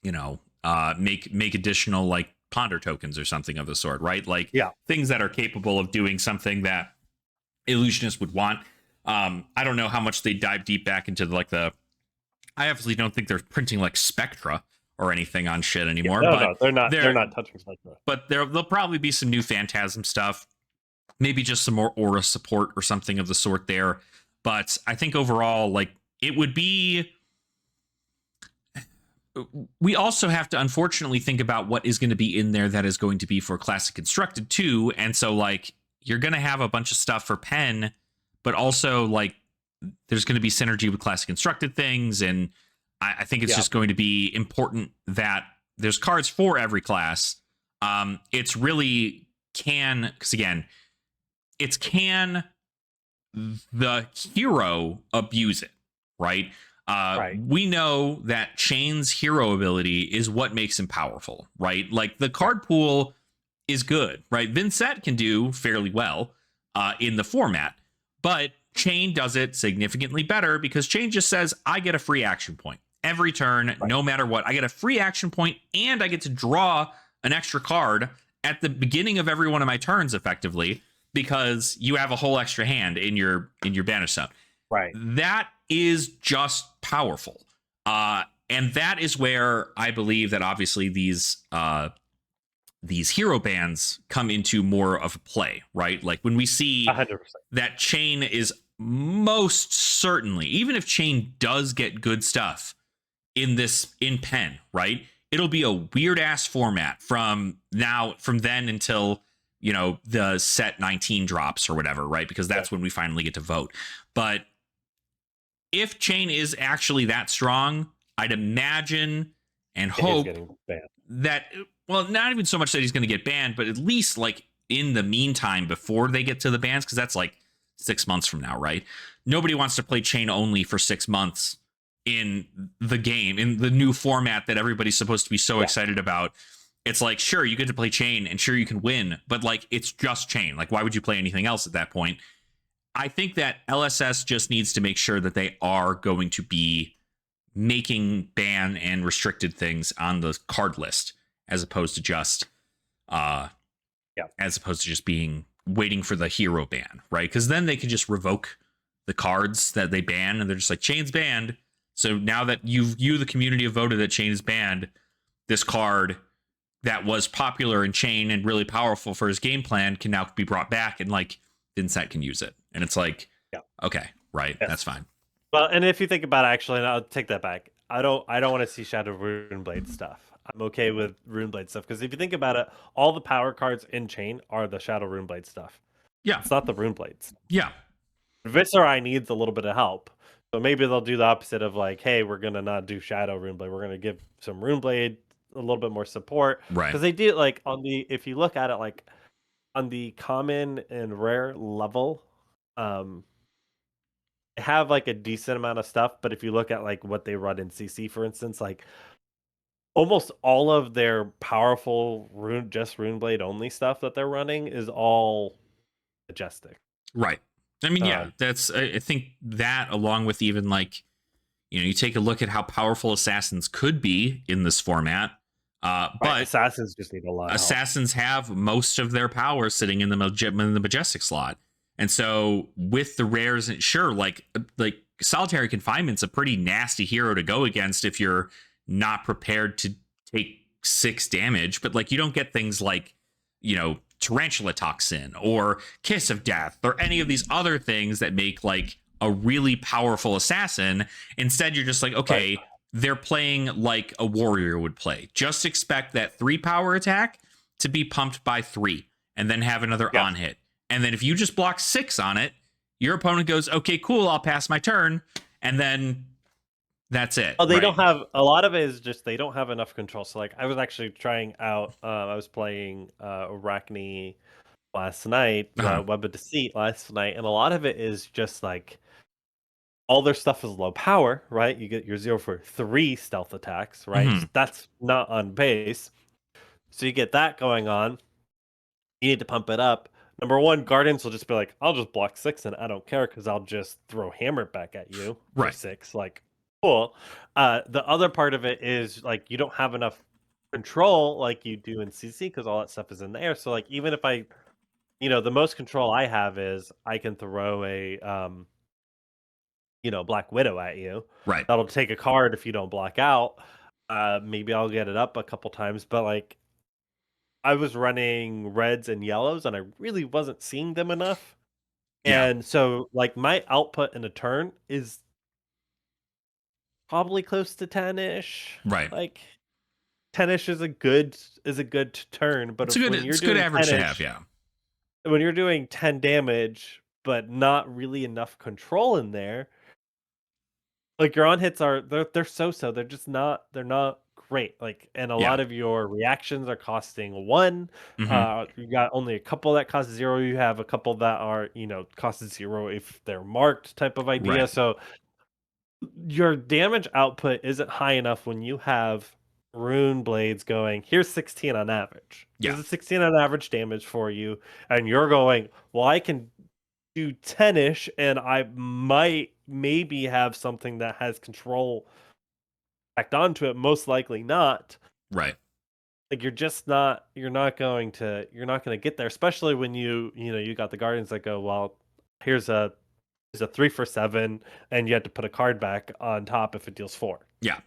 make additional like ponder tokens or something of the sort, right? Like Yeah. things that are capable of doing something that illusionists would want. I don't know how much they dive deep back into I obviously don't think they're printing like Spectra or anything on shit anymore. No, but no, they're not. They're not touching Spectra. But there'll probably be some new Phantasm stuff, maybe just some more aura support or something of the sort there. But I think overall, like it would be. We also have to unfortunately think about what is going to be in there that is going to be for Classic Constructed too. And so like you're going to have a bunch of stuff for Pen, but also like there's going to be synergy with Classic Constructed things. And I think it's just going to be important that there's cards for every class. It's really because again, it's can the hero abuse it, right? Right. We know that Chain's hero ability is what makes him powerful, right? Like the card pool is good, right? Vincent can do fairly well in the format, but Chain does it significantly better because Chain just says, I get a free action point every turn, right. No matter what. I get a free action point and I get to draw an extra card at the beginning of every one of my turns effectively because you have a whole extra hand in your banish zone. Right. That is just powerful. And that is where I believe that obviously these hero bands come into more of a play, right? Like when we see 100%. that Chain is most certainly, even if Chain does get good stuff in Pen, right? It'll be a weird ass format from then until, the set 19 drops or whatever, right? Because that's when we finally get to vote. But if Chain is actually that strong, I'd imagine and hope that, well, not even so much that he's going to get banned, but at least like in the meantime, before they get to the bans, because that's like 6 months from now, right? nobody wants to play chain only for 6 months in the game, in the new format that everybody's supposed to be so excited about. It's like, sure, you get to play chain and sure you can win, but like it's just chain. Like, why would you play anything else at that point? I think that LSS just needs to make sure that they are going to be making ban and restricted things on the card list as opposed to just being waiting for the hero ban, right? Because then they can just revoke the cards that they ban and they're just like, chain's banned. So now that you the community have voted that chain is banned, this card that was popular in chain and really powerful for his game plan can now be brought back, and like Vincent can use it. And it's like, okay, right, that's fine. Well, and if you think about it, actually, and I'll take that back. I don't want to see Shadow Runeblade stuff. I'm okay with Runeblade stuff because if you think about it, all the power cards in chain are the Shadow Runeblade stuff. Yeah, it's not the Runeblades. Yeah, Viscerai needs a little bit of help. So maybe they'll do the opposite of like, hey, we're going to not do Shadow Runeblade. We're going to give some Runeblade a little bit more support. Right. Because they do like if you look at it like on the common and rare level, they have like a decent amount of stuff. But if you look at like what they run in CC, for instance, like almost all of their powerful Runeblade only stuff that they're running is all majestic. Right. I mean, yeah, that's, I think that along with even like, you take a look at how powerful assassins could be in this format. But assassins just need a lot. Assassins have most of their power sitting in the majestic slot. And so with the rares, sure, like solitary confinement's a pretty nasty hero to go against if you're not prepared to take 6 damage. But like, you don't get things like, Tarantula Toxin or Kiss of Death or any of these other things that make like a really powerful assassin. Instead, you're just like, okay, they're playing like a warrior would play. Just expect that 3 power attack to be pumped by 3 and then have another on hit. And then if you just block 6 on it, your opponent goes, okay, cool, I'll pass my turn. And then that's it. Oh, they don't have, a lot of it is just they don't have enough control. So like I was actually trying out, I was playing Arachne last night, Web of Deceit last night, and a lot of it is just like all their stuff is low power, right? You get your 0 for 3 stealth attacks, right? Mm-hmm. So that's not on base. So you get that going on. You need to pump it up. Number one, Guardians will just be like, I'll just block 6 and I don't care because I'll just throw Hammer back at you for 6. Like, cool. The other part of it is like you don't have enough control like you do in CC because all that stuff is in the air. So like even if I, the most control I have is I can throw a Black Widow at you. Right. That'll take a card if you don't block out. Maybe I'll get it up a couple times, but like I was running reds and yellows and I really wasn't seeing them enough. Yeah. And so like my output in a turn is probably close to 10-ish. Right. Like 10-ish is a good turn, but it's a good average to have, yeah. When you're doing 10 damage but not really enough control in there, like your on hits they're so-so. They're not great. Like, and a lot of your reactions are costing 1. Mm-hmm. You got only a couple that cost 0. You have a couple that are, cost 0 if they're marked type of idea. Right. So your damage output isn't high enough when you have rune blades going, here's 16 on average. Yeah. Here's a 16 on average damage for you. And you're going, well, I can do 10-ish and I might maybe have something that has control backed onto it. Most likely not. Right. Like you're not going to get there, especially when you got the Guardians that go, well, here's a 3 for 7 and you had to put a card back on top if it deals 4. Yeah.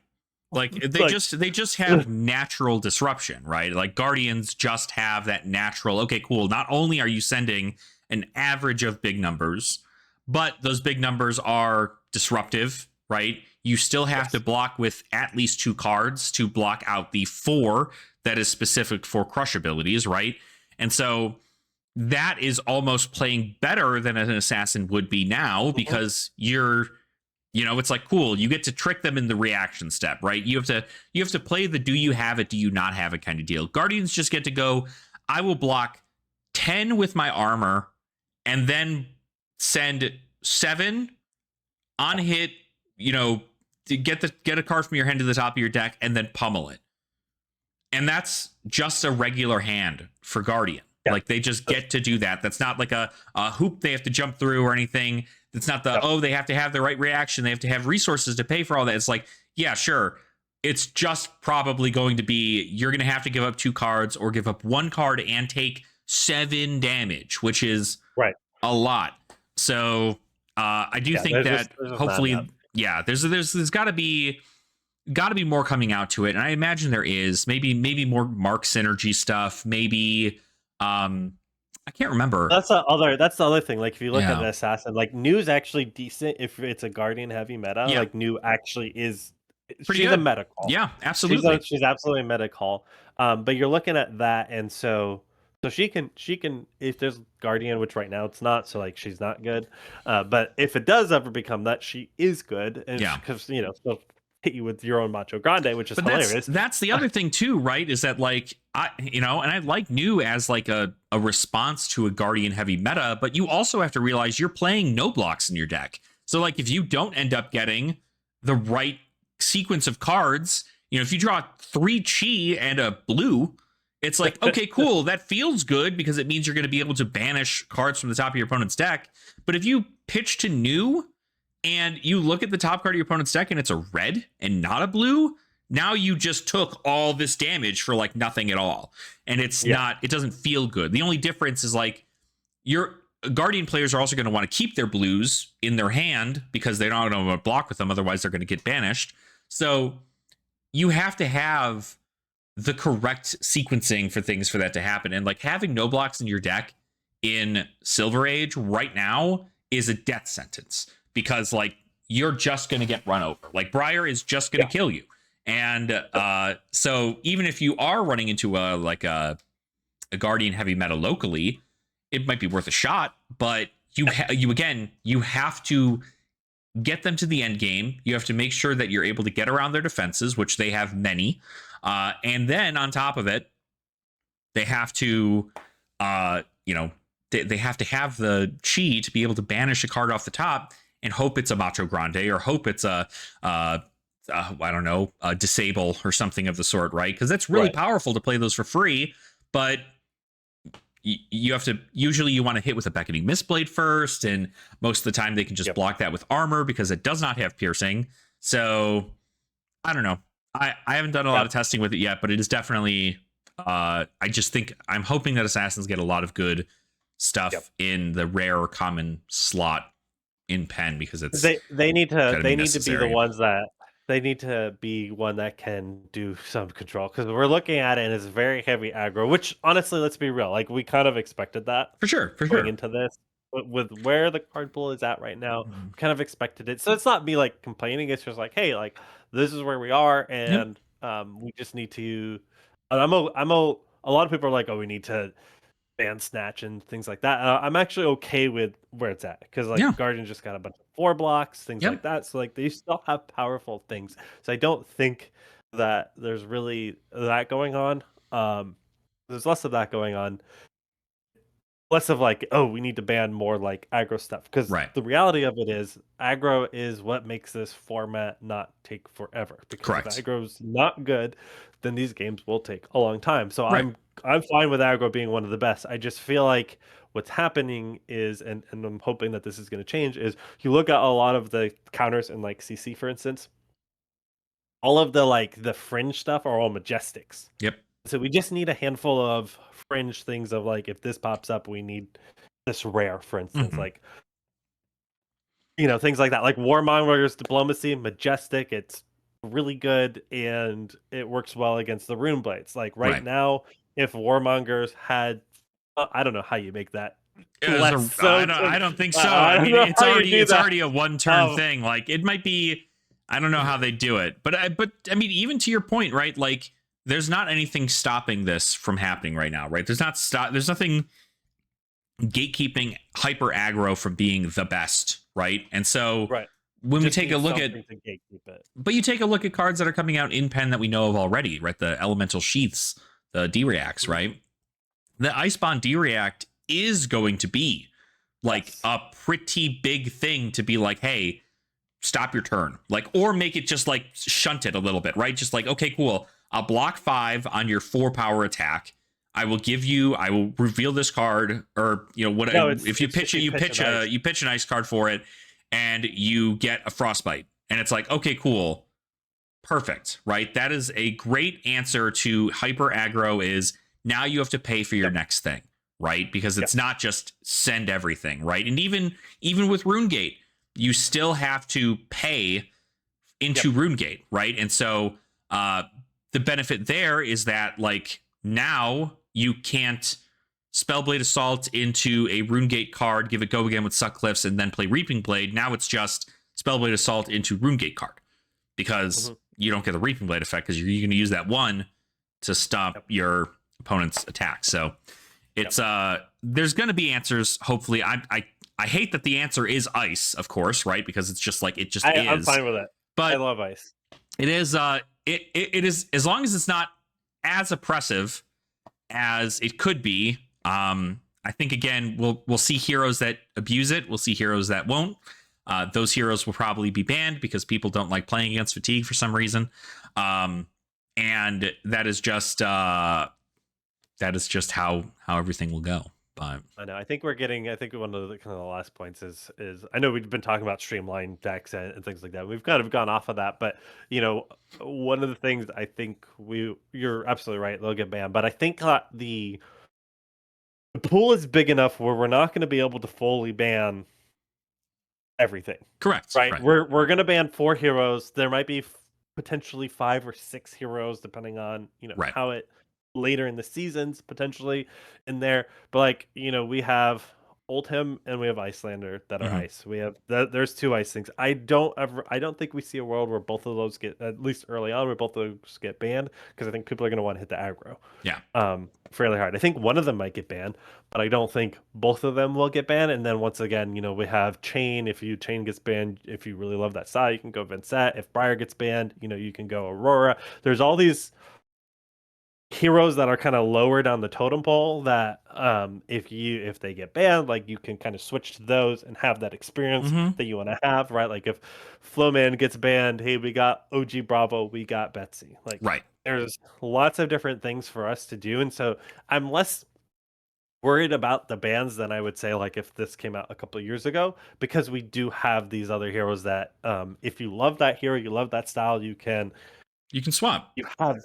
Like they just have natural disruption, right? Like Guardians just have that natural, okay, cool. Not only are you sending an average of big numbers, but those big numbers are disruptive, right? You still have to block with at least 2 cards to block out the 4 that is specific for crush abilities, right? And so that is almost playing better than an assassin would be now because it's like, cool, you get to trick them in the reaction step, right? You have to play the do you have it, do you not have it kind of deal. Guardians just get to go, I will block 10 with my armor and then send 7 on hit, to get a card from your hand to the top of your deck and then pummel it. And that's just a regular hand for Guardian. Yeah. Like they just get to do that. That's not like a hoop they have to jump through or anything. It's not they have to have the right reaction. They have to have resources to pay for all that. It's like, yeah, sure. It's just probably going to be, you're going to have to give up 2 cards or give up 1 card and take 7 damage, which is a lot. So I do think that hopefully, there's got to be more coming out to it, and I imagine there is. Maybe more Mark synergy stuff. Maybe I can't remember. That's the other thing. Like if you look at the assassin, like New's actually decent if it's a Guardian heavy meta. Yeah. Like New actually is. Pretty she's good. a meta call. Yeah, absolutely. She's absolutely a meta call. But you're looking at that, and so she can if there's Guardian, which right now it's not, so like she's not good. But if it does ever become that, she is good, and because she'll hit you with your own Macho Grande, which is hilarious. That's the other thing too, right? Is that like and I like New as like a response to a Guardian heavy meta, but you also have to realize you're playing no blocks in your deck. So like if you don't end up getting the right sequence of cards, if you draw 3 chi and a blue, it's like, okay, cool, that feels good because it means you're going to be able to banish cards from the top of your opponent's deck. But if you pitch to New and you look at the top card of your opponent's deck and it's a red and not a blue, now you just took all this damage for like nothing at all. And it's not, it doesn't feel good. The only difference is like your Guardian players are also going to want to keep their blues in their hand because they're not going to block with them. Otherwise they're going to get banished. So you have to have the correct sequencing for things for that to happen. And like having no blocks in your deck in Silver Age right now is a death sentence because like you're just going to get run over. Like Briar is just going to kill you. And so even if you are running into a Guardian heavy meta locally, it might be worth a shot, but you have to get them to the end game. You have to make sure that you're able to get around their defenses, which they have many. And then on top of it, they have to, they have to have the chi to be able to banish a card off the top and hope it's a Macho Grande or hope it's a disable or something of the sort, right? Because that's really powerful to play those for free, but you have to, usually you want to hit with a Beckoning Mistblade first, and most of the time they can just block that with armor because it does not have piercing. So I don't know. I haven't done a lot of testing with it yet, but it is definitely I just think I'm hoping that Assassins get a lot of good stuff in the rare or common slot in Pen because it's they need to be the ones that they need to be one that can do some control because we're looking at it and it's very heavy aggro, which honestly, let's be real, like we kind of expected that for sure into this. But with where the card pool is at right now, kind of expected it. So it's not me like complaining. It's just like, hey, like this is where we are, and we just need to. And a lot of people are like, oh, we need to ban snatch and things like that. I'm actually okay with where it's at because like Guardian just got a bunch of 4 blocks, things like that. So like they still have powerful things. So I don't think that there's really that going on. There's less of that going on. Less of like, oh, we need to ban more like aggro stuff because the reality of it is aggro is what makes this format not take forever. Because if aggro's not good, then these games will take a long time. So I'm fine with aggro being one of the best. I just feel like what's happening is, and I'm hoping that this is going to change, is you look at a lot of the counters in like CC, for instance, all of the like the fringe stuff are all majestics. So we just need a handful of fringe things of like, if this pops up, we need this rare, for instance, like, things like that, like Warmonger's Diplomacy, majestic. It's really good and it works well against the Rune Blades. Like right now, if Warmongers had, I don't know how you make that. I don't think so. I mean, it's already a one-turn thing. Like it might be, I don't know how they do it, but I mean, even to your point, right? Like, there's not anything stopping this from happening right now, right? There's nothing gatekeeping hyper aggro from being the best, right? And so when we take a look at, but you take a look at cards that are coming out in Pen that we know of already, right? The Elemental Sheaths, the D-Reacts, right? The Icebond D-React is going to be like a pretty big thing to be like, hey, stop your turn, like, or make it just like shunt it a little bit, right? Just like, okay, cool, I'll block 5 on your 4 power attack. I will reveal this card, or what, No, if you pitch it, you pitch an ice. you pitch an ice card for it, and you get a frostbite, and it's like, okay, cool, perfect, right? That is a great answer to hyper aggro. Is now you have to pay for your next thing, right? Because it's not just send everything, right? And even with RuneGate, you still have to pay into RuneGate, right? And so the benefit there is that, like, now you can't Spellblade Assault into a RuneGate card, give it go again with Suckcliffs, and then play Reaping Blade. Now it's just Spellblade Assault into RuneGate card, because you don't get the Reaping Blade effect, because you're going to use that one to stop your opponent's attack. So it's there's going to be answers. Hopefully, I hate that the answer is ice, of course, right? Because it's just like is. I'm fine with it. But I love ice. It is it is, as long as it's not as oppressive as it could be. I think, again, we'll see heroes that abuse it. We'll see heroes that won't. Those heroes will probably be banned because people don't like playing against fatigue for some reason. And that is just how everything will go. But I know. I think one of the kind of the last points is I know we've been talking about Streamline decks and things like that. We've kind of gone off of that, but one of the things I think you're absolutely right, they'll get banned. But I think the pool is big enough where we're not going to be able to fully ban everything. correct, Right? We're going to ban 4 heroes. There might be potentially 5 or 6 heroes depending on Right. how it later in the seasons potentially in there. But like we have Oldhim and we have Icelander that are ice. We have there's 2 ice things. I don't think we see a world where both of those get, at least early on, where both of those get banned, because I think people are going to want to hit the aggro. Fairly hard. I think one of them might get banned, but I don't think both of them will get banned. And then once again, we have Chain. If Chain gets banned, if you really love that style, you can go Vincent. If Briar gets banned, you can go Aurora. There's all these heroes that are kind of lower down the totem pole that if they get banned, like, you can kind of switch to those and have that experience that you want to have, right? Like if Flowman gets banned, hey, we got OG Bravo, we got Betsy. Like, right. There's lots of different things for us to do, and so I'm less worried about the bans than I would say, like, if this came out a couple of years ago, because we do have these other heroes that if you love that hero, you love that style, you can swap.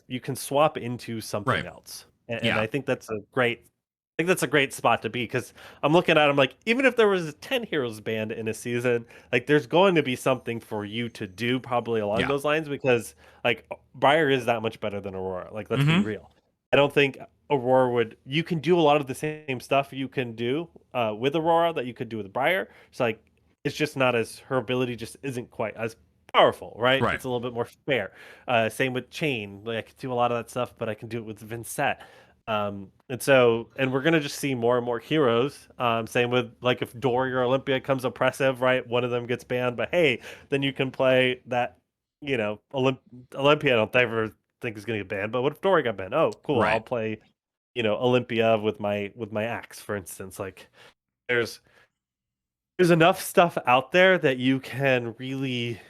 You can swap into something else, and I think that's a great spot to be, because I'm looking at them like, even if there was 10 heroes banned in a season, like, there's going to be something for you to do probably along those lines, because like Briar is that much better than Aurora. Like, let's be real. I don't think Aurora you can do a lot of the same stuff you can do with Aurora that you could do with Briar. So like, it's just not as, her ability just isn't quite as powerful, right? It's a little bit more fair. Same with Chain. Like, I can do a lot of that stuff, but I can do it with Vincent. And we're gonna just see more and more heroes. Same with, like, if Dory or Olympia comes oppressive, right? One of them gets banned, but hey, then you can play that. Olympia, I don't ever think is gonna get banned, but what if Dory got banned? Oh, cool! I'll play, Olympia with my axe, for instance. Like, there's enough stuff out there that you can really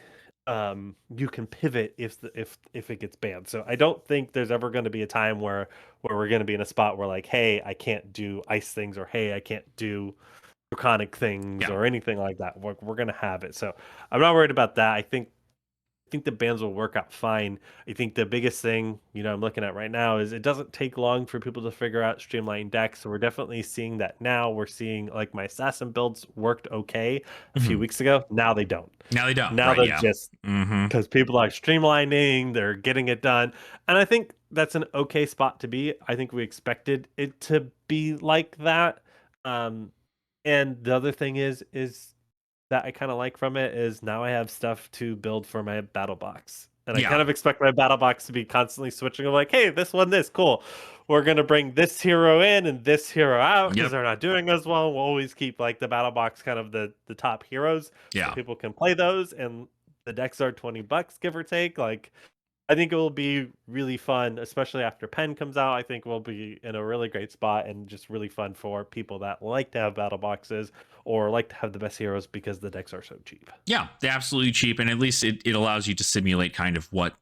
you can pivot if it gets banned. So I don't think there's ever going to be a time where we're going to be in a spot where, like, hey, I can't do ice things, or hey, I can't do draconic things, or anything like that. We're going to have it. So I'm not worried about that. I think the bans will work out fine. I think the biggest thing, I'm looking at right now is it doesn't take long for people to figure out Streamline decks. So we're definitely seeing that now. We're seeing, like, my assassin builds worked okay a few weeks ago. Now they don't. Now they're just because people are streamlining, they're getting it done. And I think that's an okay spot to be. I think we expected it to be like that. And the other thing is that I kind of like from it is now I have stuff to build for my battle box. And I kind of expect my battle box to be constantly switching. I'm like, hey, this one, this, cool. We're going to bring this hero in and this hero out because they're not doing as well. We'll always keep, like, the battle box kind of the top heroes. So people can play those, and the decks are $20, give or take. Like, I think it will be really fun, especially after Pen comes out. I think we'll be in a really great spot and just really fun for people that like to have battle boxes or like to have the best heroes because the decks are so cheap. Yeah, they're absolutely cheap, and at least it allows you to simulate kind of what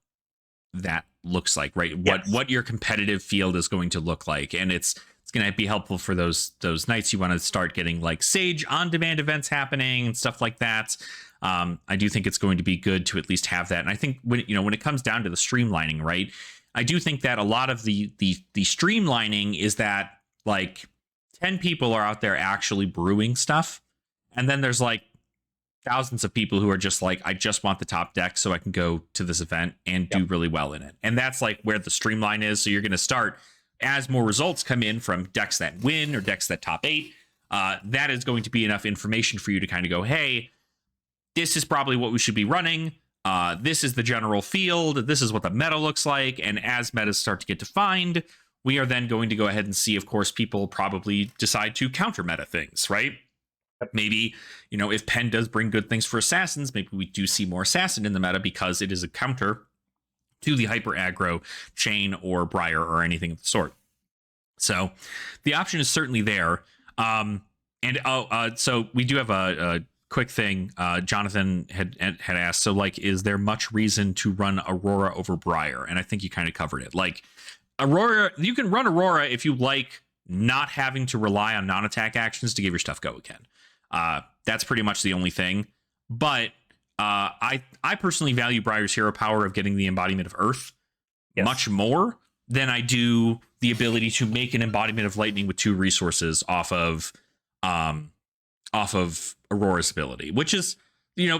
that looks like, right? Yes. What your competitive field is going to look like, and it's going to be helpful for those nights you want to start getting like Sage on demand events happening and stuff like that. I do think it's going to be good to at least have that, and I think when when it comes down to the streamlining, right? I do think that a lot of the streamlining is that like 10 people are out there actually brewing stuff, and then there's like thousands of people who are just like, I just want the top deck so I can go to this event and do really well in it. And that's like where the streamline is. So you're going to start as more results come in from decks that win or decks that top 8. That is going to be enough information for you to kind of go, hey, this is probably what we should be running. This is the general field. This is what the meta looks like. And as metas start to get defined, we are then going to go ahead and see, of course, people probably decide to counter meta things, right? Maybe, if Pen does bring good things for assassins, maybe we do see more assassin in the meta because it is a counter to the hyper aggro chain or Briar or anything of the sort. So the option is certainly there. So we do have a quick thing. Jonathan had asked, so like, is there much reason to run Aurora over Briar? And I think you kind of covered it. Like Aurora, you can run Aurora if you like not having to rely on non-attack actions to give your stuff go again. That's pretty much the only thing. But I personally value Briar's hero power of getting the embodiment of Earth much more than I do the ability to make an embodiment of Lightning with 2 resources off of Aurora's ability, which is,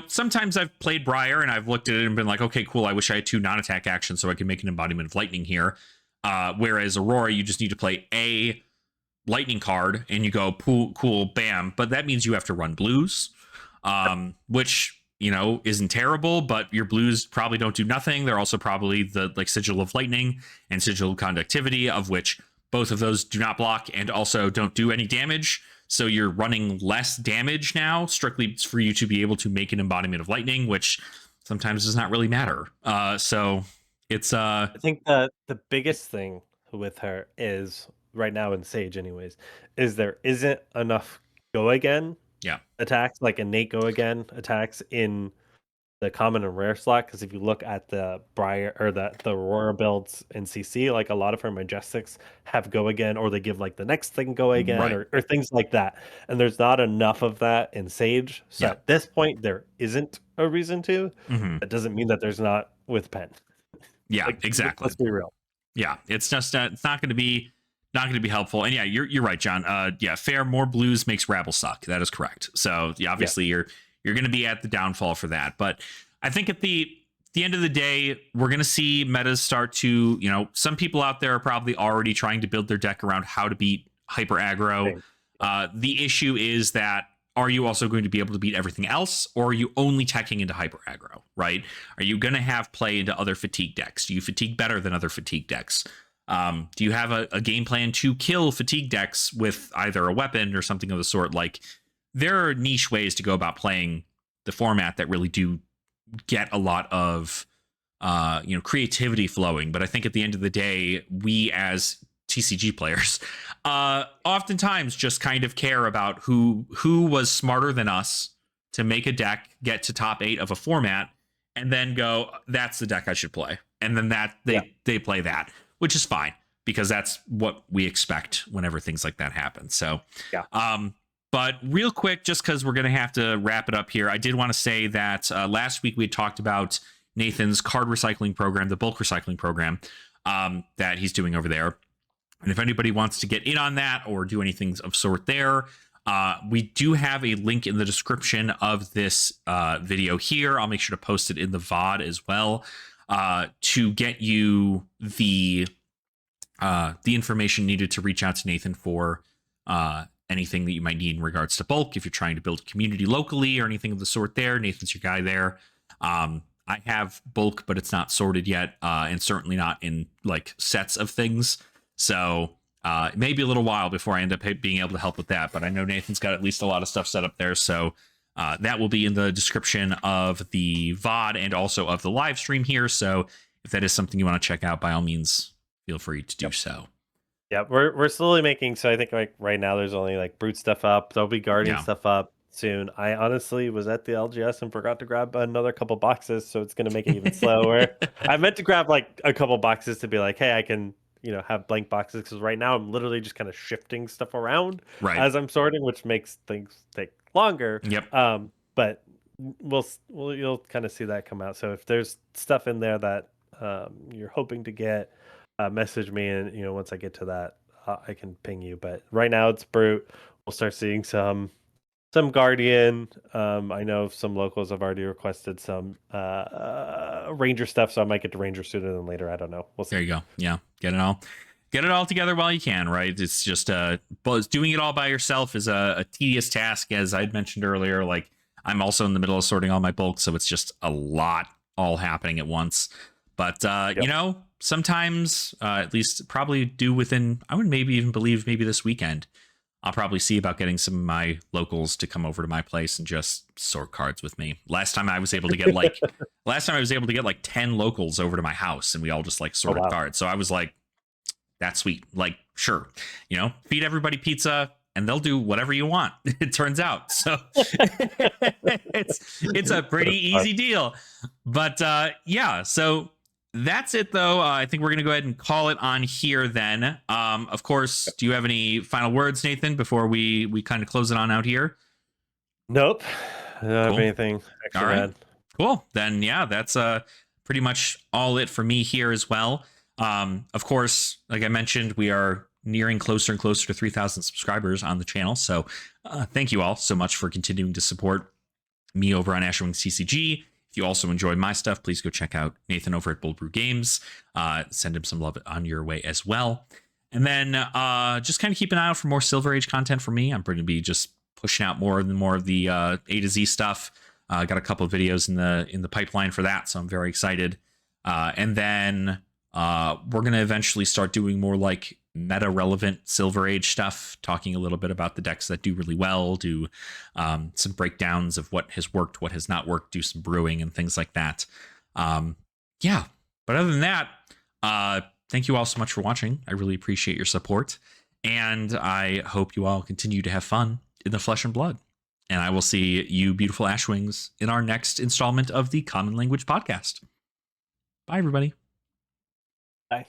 sometimes I've played Briar and I've looked at it and been like, okay, cool, I wish I had 2 non-attack actions so I can make an embodiment of Lightning here. Whereas Aurora, you just need to play a Lightning card and you go cool, bam, but that means you have to run blues, which isn't terrible, but your blues probably don't do nothing. They're also probably the like Sigil of Lightning and Sigil of Conductivity, of which both of those do not block and also don't do any damage. So you're running less damage now, strictly for you to be able to make an embodiment of Lightning, which sometimes does not really matter. So it's I think the biggest thing with her is right now in Sage anyways, is there isn't enough go again attacks, like innate go again attacks in the common and rare slot. Because if you look at the Briar or the Aurora builds in CC, like a lot of her Majestics have go again, or they give like the next thing go again, right. or things like that. And there's not enough of that in Sage. So at this point, there isn't a reason to. That doesn't mean that there's not with Pen. Yeah, like, exactly. Let's be real. Yeah, it's just it's not going to be helpful. And yeah, you're right, John. Fair, more blues makes Rabble suck. That is correct. So yeah, obviously you're going to be at the downfall for that. But I think at the end of the day, we're going to see metas start to, some people out there are probably already trying to build their deck around how to beat hyper aggro. The issue is that, are you also going to be able to beat everything else, or are you only teching into hyper aggro, right? Are you going to have play into other fatigue decks? Do you fatigue better than other fatigue decks? Do you have a game plan to kill fatigue decks with either a weapon or something of the sort? Like, there are niche ways to go about playing the format that really do get a lot of creativity flowing. But I think at the end of the day, we as TCG players oftentimes just kind of care about who was smarter than us to make a deck, get to top 8 of a format, and then go, that's the deck I should play. And then they play that, which is fine, because that's what we expect whenever things like that happen. So, but real quick, just because we're going to have to wrap it up here, I did want to say that last week we talked about Nathan's card recycling program, the bulk recycling program that he's doing over there. And if anybody wants to get in on that or do anything of sort there, we do have a link in the description of this video here. I'll make sure to post it in the VOD as well, to get you the information needed to reach out to Nathan for anything that you might need in regards to bulk. If you're trying to build a community locally or anything of the sort there, Nathan's your guy there. I have bulk, but it's not sorted yet, and certainly not in like sets of things. So it may be a little while before I end up being able to help with that, but I know Nathan's got at least a lot of stuff set up there. So that will be in the description of the VOD and also of the live stream here. So if that is something you want to check out, by all means, feel free to do so. Yeah, we're slowly making. So I think like right now there's only like Brute stuff up. There'll be Guardian Yeah. stuff up soon. I honestly was at the LGS and forgot to grab another couple boxes, so it's gonna make it even slower. I meant to grab like a couple boxes to be like, hey, I can have blank boxes, because right now I'm literally just kind of shifting stuff around Right. as I'm sorting, which makes things take longer. Yep. But you'll kind of see that come out. So if there's stuff in there that you're hoping to get, message me, and once I get to that, I can ping you. But right now it's Brute. We'll start seeing some Guardian. I know some locals have already requested some Ranger stuff, so I might get to Ranger sooner than later. I don't know. We'll see. There you go. Yeah, get it all together while you can, right? It's just but doing it all by yourself is a tedious task, as I'd mentioned earlier. Like, I'm also in the middle of sorting all my bulk, so it's just a lot all happening at once. But sometimes, at least probably do within, I would maybe even believe maybe this weekend, I'll probably see about getting some of my locals to come over to my place and just sort cards with me. Last time I was able to get like 10 locals over to my house, and we all just like sorted cards. So I was like, that's sweet. Like, sure, feed everybody pizza and they'll do whatever you want. It turns out. So it's a pretty easy deal. But yeah, so that's it, though. I think we're going to go ahead and call it on here then. Of course, do you have any final words, Nathan, before we kind of close it on out here? Nope. I don't have anything extra. All right. Cool. Then, yeah, that's pretty much all it for me here as well. Of course, like I mentioned, we are nearing closer and closer to 3,000 subscribers on the channel. So thank you all so much for continuing to support me over on Asherwing's TCG. If you also enjoy my stuff, please go check out Nathan over at Bold Brew Games. Send him some love on your way as well. And then just kind of keep an eye out for more Silver Age content from me. I'm going to be just pushing out more of the A to Z stuff. Got a couple of videos in the pipeline for that, so I'm very excited. And then we're going to eventually start doing more like meta relevant Silver Age stuff, talking a little bit about the decks that do really well, do some breakdowns of what has worked, what has not worked, do some brewing and things like that. Yeah, but other than that, thank you all so much for watching. I really appreciate your support, and I hope you all continue to have fun in the flesh and blood. And I will see you beautiful Ashwings in our next installment of the Common Language Podcast. Bye, everybody. Bye.